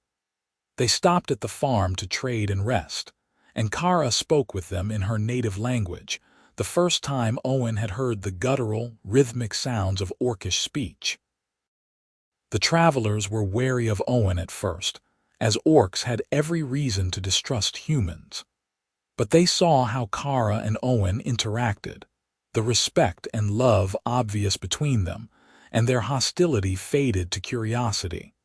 They stopped at the farm to trade and rest, and Kara spoke with them in her native language, the first time Owen had heard the guttural, rhythmic sounds of orcish speech. The travelers were wary of Owen at first, as orcs had every reason to distrust humans. But they saw how Kara and Owen interacted, the respect and love obvious between them, and their hostility faded to curiosity.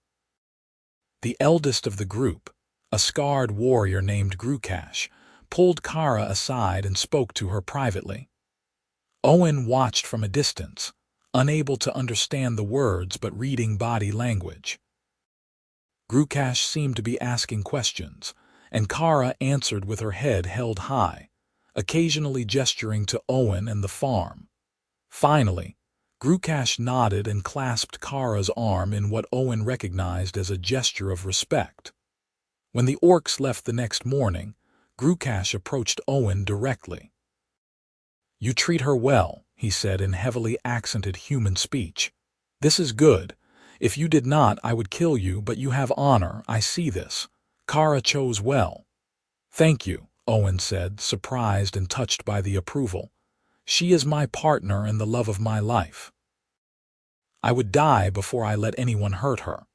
The eldest of the group, a scarred warrior named Grukash, pulled Kara aside and spoke to her privately. Owen watched from a distance, unable to understand the words but reading body language. Grukash seemed to be asking questions, and Kara answered with her head held high, occasionally gesturing to Owen and the farm. Finally, Grukash nodded and clasped Kara's arm in what Owen recognized as a gesture of respect. When the orcs left the next morning, Grukash approached Owen directly. "You treat her well," he said in heavily accented human speech. "This is good. If you did not, I would kill you, but you have honor, I see this. Kara chose well." "Thank you," Owen said, surprised and touched by the approval. "She is my partner and the love of my life. I would die before I let anyone hurt her."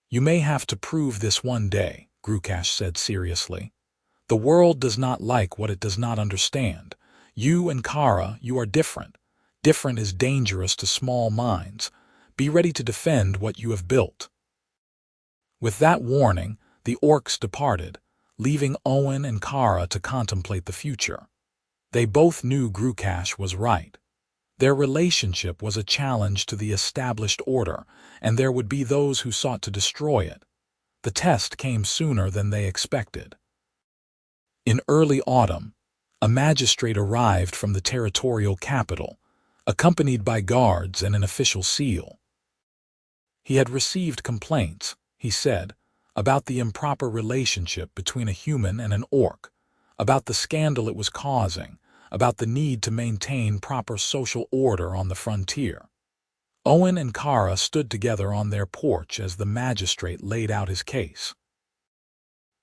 "You may have to prove this one day," Grukash said seriously. "The world does not like what it does not understand. You and Kara, you are different. Different is dangerous to small minds. Be ready to defend what you have built." With that warning, the orcs departed, leaving Owen and Kara to contemplate the future. They both knew Grukash was right. Their relationship was a challenge to the established order, and there would be those who sought to destroy it. The test came sooner than they expected. In early autumn, a magistrate arrived from the territorial capital, accompanied by guards and an official seal. He had received complaints, he said, about the improper relationship between a human and an orc, about the scandal it was causing, about the need to maintain proper social order on the frontier. Owen and Kara stood together on their porch as the magistrate laid out his case.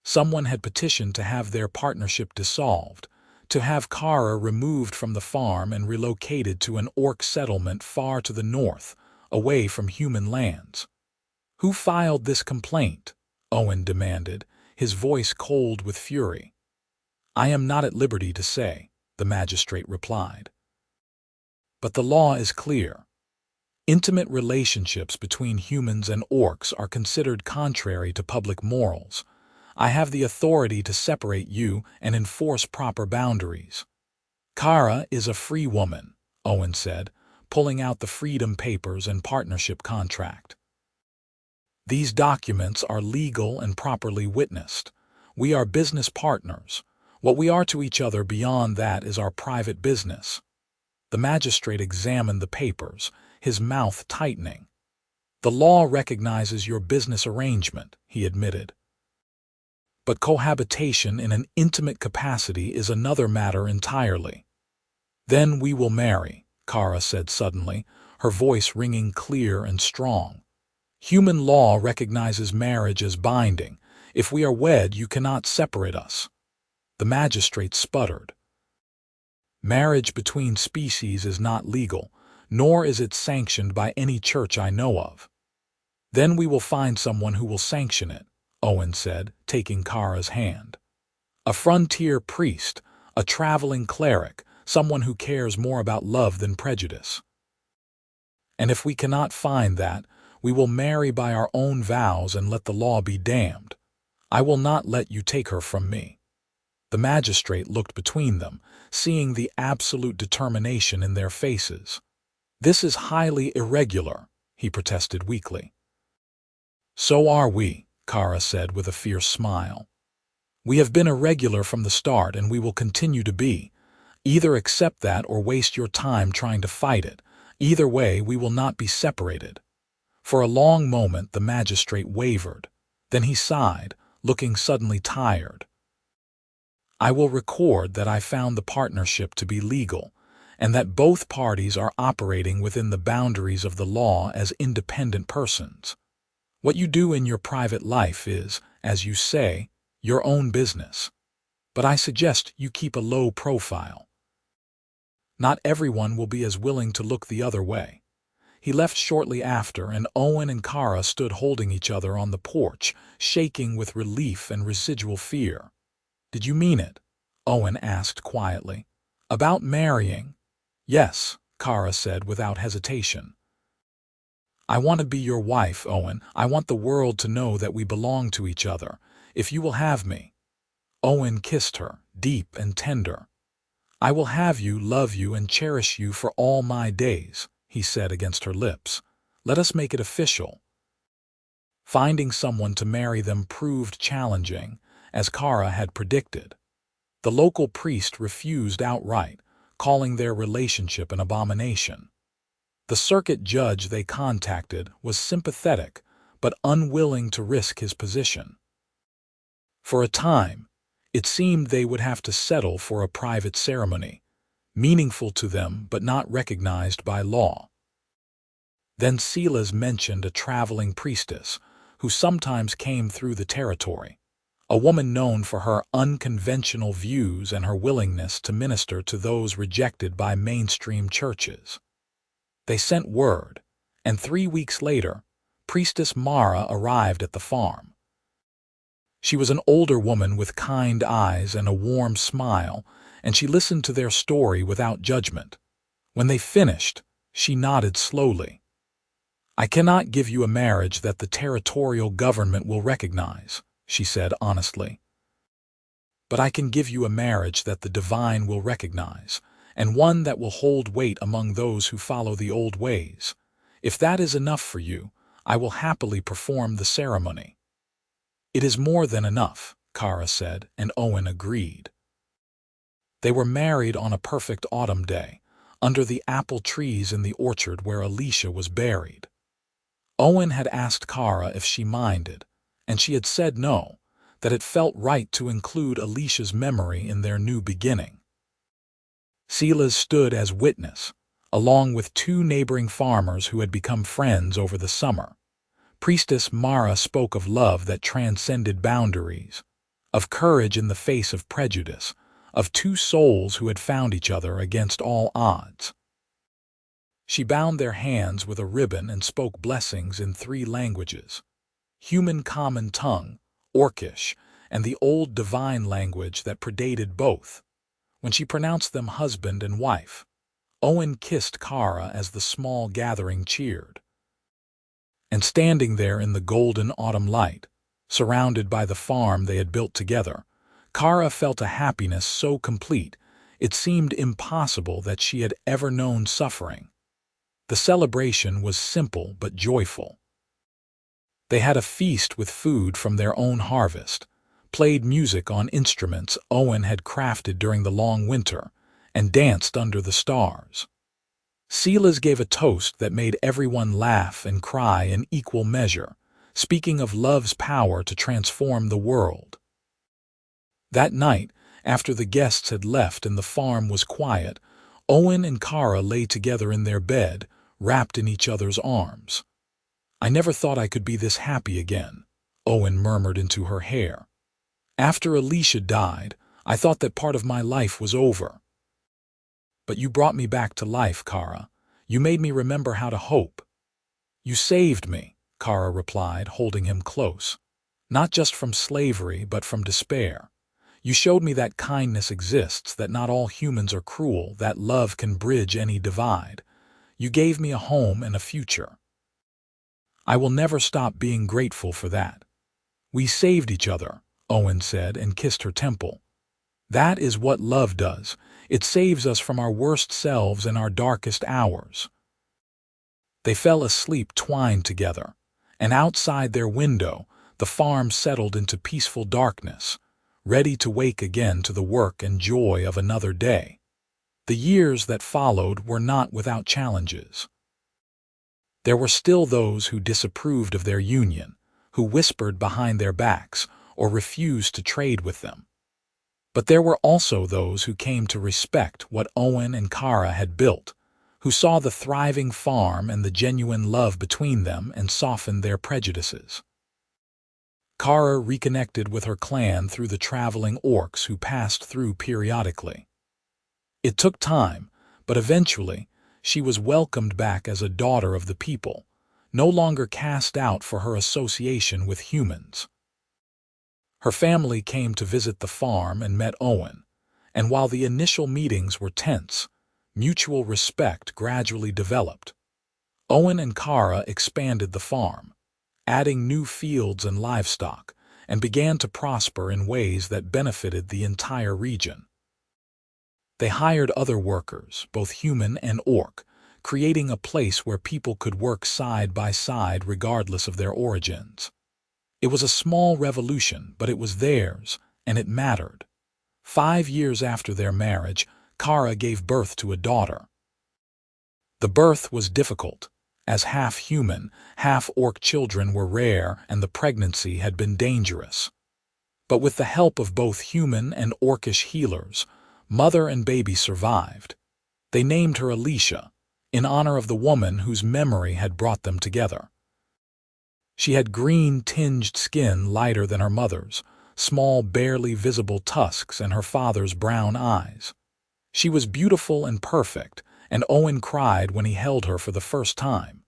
Someone had petitioned to have their partnership dissolved, to have Kara removed from the farm and relocated to an orc settlement far to the north, away from human lands. "Who filed this complaint?" Owen demanded, his voice cold with fury. "I am not at liberty to say," the magistrate replied. "But the law is clear. Intimate relationships between humans and orcs are considered contrary to public morals. I have the authority to separate you and enforce proper boundaries." "Kara is a free woman," Owen said, pulling out the freedom papers and partnership contract. "These documents are legal and properly witnessed. We are business partners. What we are to each other beyond that is our private business." The magistrate examined the papers, his mouth tightening. "The law recognizes your business arrangement," he admitted. "But cohabitation in an intimate capacity is another matter entirely." "Then we will marry," Kara said suddenly, her voice ringing clear and strong. "Human law recognizes marriage as binding. If we are wed, you cannot separate us." The magistrate sputtered. "Marriage between species is not legal, nor is it sanctioned by any church I know of." "Then we will find someone who will sanction it," Owen said, taking Kara's hand. "A frontier priest, a traveling cleric, someone who cares more about love than prejudice. And if we cannot find that, we will marry by our own vows and let the law be damned. I will not let you take her from me." The magistrate looked between them, seeing the absolute determination in their faces. "This is highly irregular," he protested weakly. "So are we," Kara said with a fierce smile. "We have been irregular from the start, and we will continue to be. Either accept that or waste your time trying to fight it. Either way, we will not be separated." For a long moment the magistrate wavered. Then he sighed, looking suddenly tired. "I will record that I found the partnership to be legal, and that both parties are operating within the boundaries of the law as independent persons. What you do in your private life is, as you say, your own business. But I suggest you keep a low profile. Not everyone will be as willing to look the other way." He left shortly after, and Owen and Kara stood holding each other on the porch, shaking with relief and residual fear. "Did you mean it?" Owen asked quietly. "About marrying?" "Yes," Kara said without hesitation. "I want to be your wife, Owen. I want the world to know that we belong to each other. If you will have me." Owen kissed her, deep and tender. "I will have you, love you, and cherish you for all my days," he said against her lips. "Let us make it official." Finding someone to marry them proved challenging, as Kara had predicted. The local priest refused outright, calling their relationship an abomination. The circuit judge they contacted was sympathetic, but unwilling to risk his position. For a time, it seemed they would have to settle for a private ceremony, meaningful to them but not recognized by law. Then Silas mentioned a traveling priestess, who sometimes came through the territory, a woman known for her unconventional views and her willingness to minister to those rejected by mainstream churches. They sent word, and 3 weeks later, Priestess Mara arrived at the farm. She was an older woman with kind eyes and a warm smile, and she listened to their story without judgment. When they finished, she nodded slowly. "I cannot give you a marriage that the territorial government will recognize," she said honestly. "But I can give you a marriage that the divine will recognize, and one that will hold weight among those who follow the old ways. If that is enough for you, I will happily perform the ceremony." "It is more than enough," Kara said, and Owen agreed. They were married on a perfect autumn day, under the apple trees in the orchard where Alicia was buried. Owen had asked Kara if she minded, and she had said no, that it felt right to include Alicia's memory in their new beginning. Silas stood as witness, along with 2 neighboring farmers who had become friends over the summer. Priestess Mara spoke of love that transcended boundaries, of courage in the face of prejudice, of 2 souls who had found each other against all odds. She bound their hands with a ribbon and spoke blessings in 3 languages: human common tongue, Orcish, and the old divine language that predated both. When she pronounced them husband and wife, Owen kissed Kara as the small gathering cheered. And standing there in the golden autumn light, surrounded by the farm they had built together, Kara felt a happiness so complete it seemed impossible that she had ever known suffering. The celebration was simple but joyful. They had a feast with food from their own harvest, played music on instruments Owen had crafted during the long winter, and danced under the stars. Silas gave a toast that made everyone laugh and cry in equal measure, speaking of love's power to transform the world. That night, after the guests had left and the farm was quiet, Owen and Kara lay together in their bed, wrapped in each other's arms. "I never thought I could be this happy again," Owen murmured into her hair. "After Alicia died, I thought that part of my life was over. But you brought me back to life, Kara. You made me remember how to hope." "You saved me," Kara replied, holding him close. "Not just from slavery, but from despair. You showed me that kindness exists, that not all humans are cruel, that love can bridge any divide. You gave me a home and a future. I will never stop being grateful for that." "We saved each other," Owen said and kissed her temple. "That is what love does. It saves us from our worst selves and our darkest hours." They fell asleep twined together, and outside their window, the farm settled into peaceful darkness, ready to wake again to the work and joy of another day. The years that followed were not without challenges. There were still those who disapproved of their union, who whispered behind their backs or refused to trade with them. But there were also those who came to respect what Owen and Kara had built, who saw the thriving farm and the genuine love between them and softened their prejudices. Kara reconnected with her clan through the traveling orcs who passed through periodically. It took time, but eventually she was welcomed back as a daughter of the people, no longer cast out for her association with humans. Her family came to visit the farm and met Owen, and while the initial meetings were tense, mutual respect gradually developed. Owen and Kara expanded the farm, adding new fields and livestock, and began to prosper in ways that benefited the entire region. They hired other workers, both human and orc, creating a place where people could work side by side regardless of their origins. It was a small revolution, but it was theirs, and it mattered. 5 years after their marriage, Kara gave birth to a daughter. The birth was difficult, as half-human, half-orc children were rare and the pregnancy had been dangerous. But with the help of both human and orcish healers, mother and baby survived. They named her Alicia, in honor of the woman whose memory had brought them together. She had green-tinged skin lighter than her mother's, small, barely visible tusks, and her father's brown eyes. She was beautiful and perfect, and Owen cried when he held her for the first time.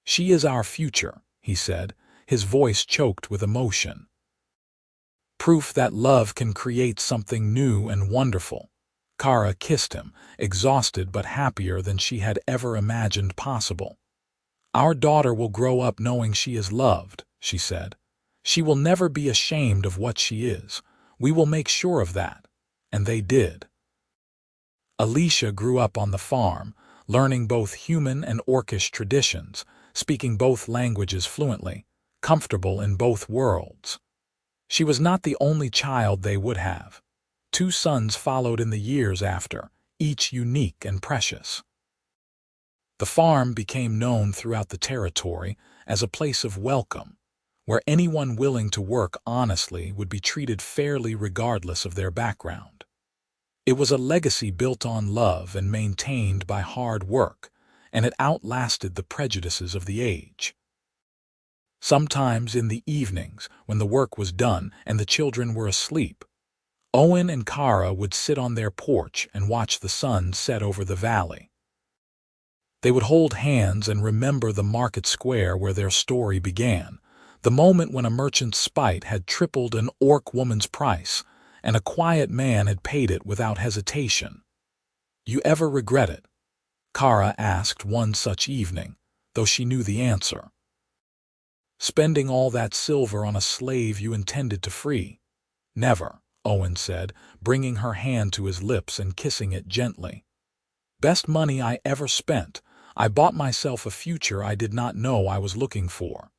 "She is our future," he said, his voice choked with emotion. "Proof that love can create something new and wonderful." Kara kissed him, exhausted but happier than she had ever imagined possible. "Our daughter will grow up knowing she is loved," she said. "She will never be ashamed of what she is. We will make sure of that." And they did. Alicia grew up on the farm, learning both human and orcish traditions, speaking both languages fluently, comfortable in both worlds. She was not the only child they would have. 2 sons followed in the years after, each unique and precious. The farm became known throughout the territory as a place of welcome, where anyone willing to work honestly would be treated fairly regardless of their background. It was a legacy built on love and maintained by hard work, and it outlasted the prejudices of the age. Sometimes in the evenings, when the work was done and the children were asleep, Owen and Kara would sit on their porch and watch the sun set over the valley. They would hold hands and remember the market square where their story began, the moment when a merchant's spite had tripled an orc woman's price, and a quiet man had paid it without hesitation. "You ever regret it?" Kara asked one such evening, though she knew the answer. "Spending all that silver on a slave you intended to free?" "Never," Owen said, bringing her hand to his lips and kissing it gently. "Best money I ever spent. I bought myself a future I did not know I was looking for."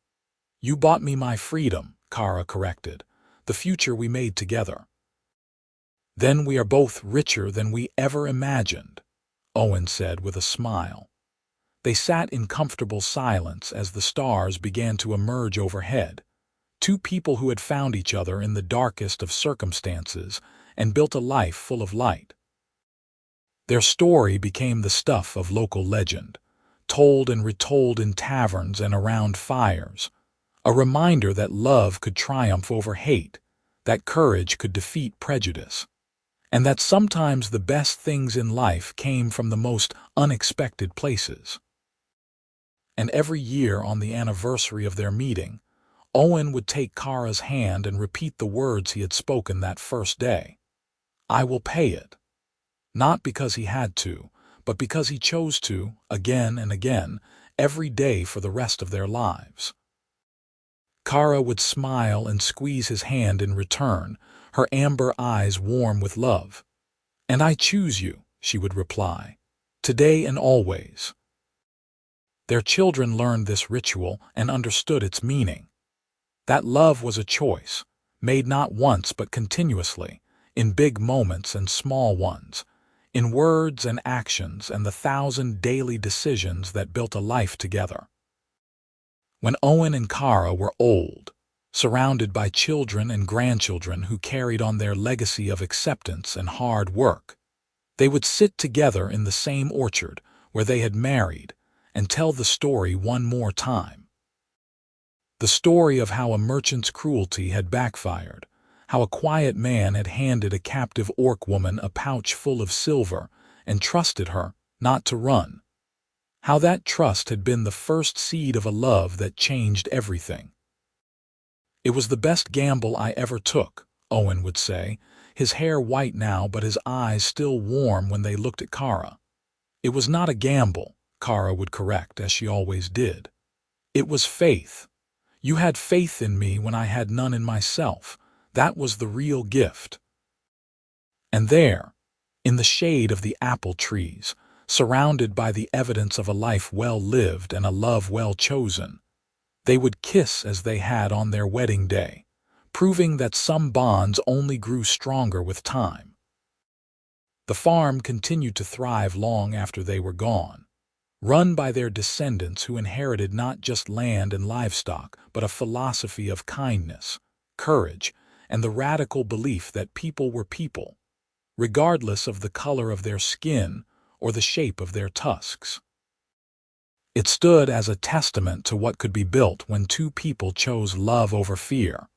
"You bought me my freedom," Kara corrected, "the future we made together." "Then we are both richer than we ever imagined." Owen said with a smile. They sat in comfortable silence as the stars began to emerge overhead, two people who had found each other in the darkest of circumstances and built a life full of light. Their story became the stuff of local legend, told and retold in taverns and around fires, a reminder that love could triumph over hate, that courage could defeat prejudice, and that sometimes the best things in life came from the most unexpected places. And every year on the anniversary of their meeting, Owen would take Kara's hand and repeat the words he had spoken that first day. "I will pay it." Not because he had to, but because he chose to, again and again, every day for the rest of their lives. Kara would smile and squeeze his hand in return, her amber eyes warm with love. "And I choose you," she would reply, "today and always." Their children learned this ritual and understood its meaning. That love was a choice, made not once but continuously, in big moments and small ones, in words and actions and the 1,000 daily decisions that built a life together. When Owen and Kara were old, surrounded by children and grandchildren who carried on their legacy of acceptance and hard work, they would sit together in the same orchard where they had married and tell the story one more time. The story of how a merchant's cruelty had backfired, how a quiet man had handed a captive orc woman a pouch full of silver and trusted her not to run, how that trust had been the first seed of a love that changed everything. "It was the best gamble I ever took," Owen would say, his hair white now but his eyes still warm when they looked at Kara. "It was not a gamble," Kara would correct, as she always did. "It was faith. You had faith in me when I had none in myself. That was the real gift." And there, in the shade of the apple trees, surrounded by the evidence of a life well lived and a love well chosen, they would kiss as they had on their wedding day, proving that some bonds only grew stronger with time. The farm continued to thrive long after they were gone, run by their descendants who inherited not just land and livestock, but a philosophy of kindness, courage, and the radical belief that people were people, regardless of the color of their skin or the shape of their tusks. It stood as a testament to what could be built when two people chose love over fear,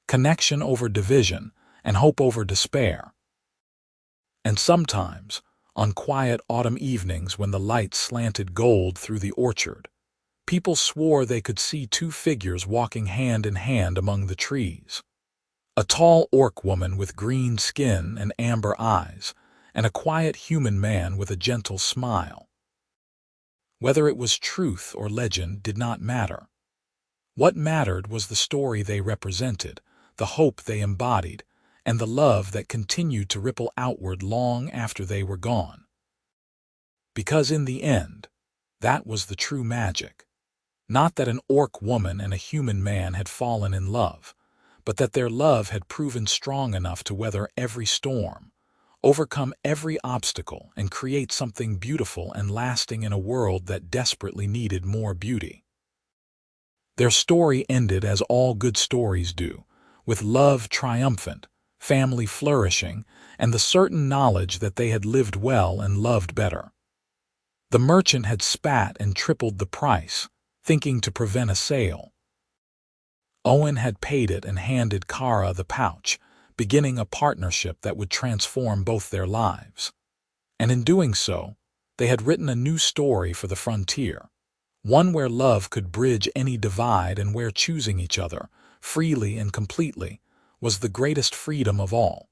connection over division, and hope over despair. And sometimes, on quiet autumn evenings when the light slanted gold through the orchard, people swore they could see two figures walking hand in hand among the trees. A tall orc woman with green skin and amber eyes, and a quiet human man with a gentle smile. Whether it was truth or legend did not matter. What mattered was the story they represented, the hope they embodied, and the love that continued to ripple outward long after they were gone. Because in the end, that was the true magic. Not that an orc woman and a human man had fallen in love, but that their love had proven strong enough to weather every storm, overcome every obstacle, and create something beautiful and lasting in a world that desperately needed more beauty. Their story ended as all good stories do, with love triumphant, family flourishing, and the certain knowledge that they had lived well and loved better. The merchant had spat and tripled the price, thinking to prevent a sale. Owen had paid it and handed Kara the pouch, beginning a partnership that would transform both their lives. And in doing so, they had written a new story for the frontier, one where love could bridge any divide and where choosing each other, freely and completely, was the greatest freedom of all.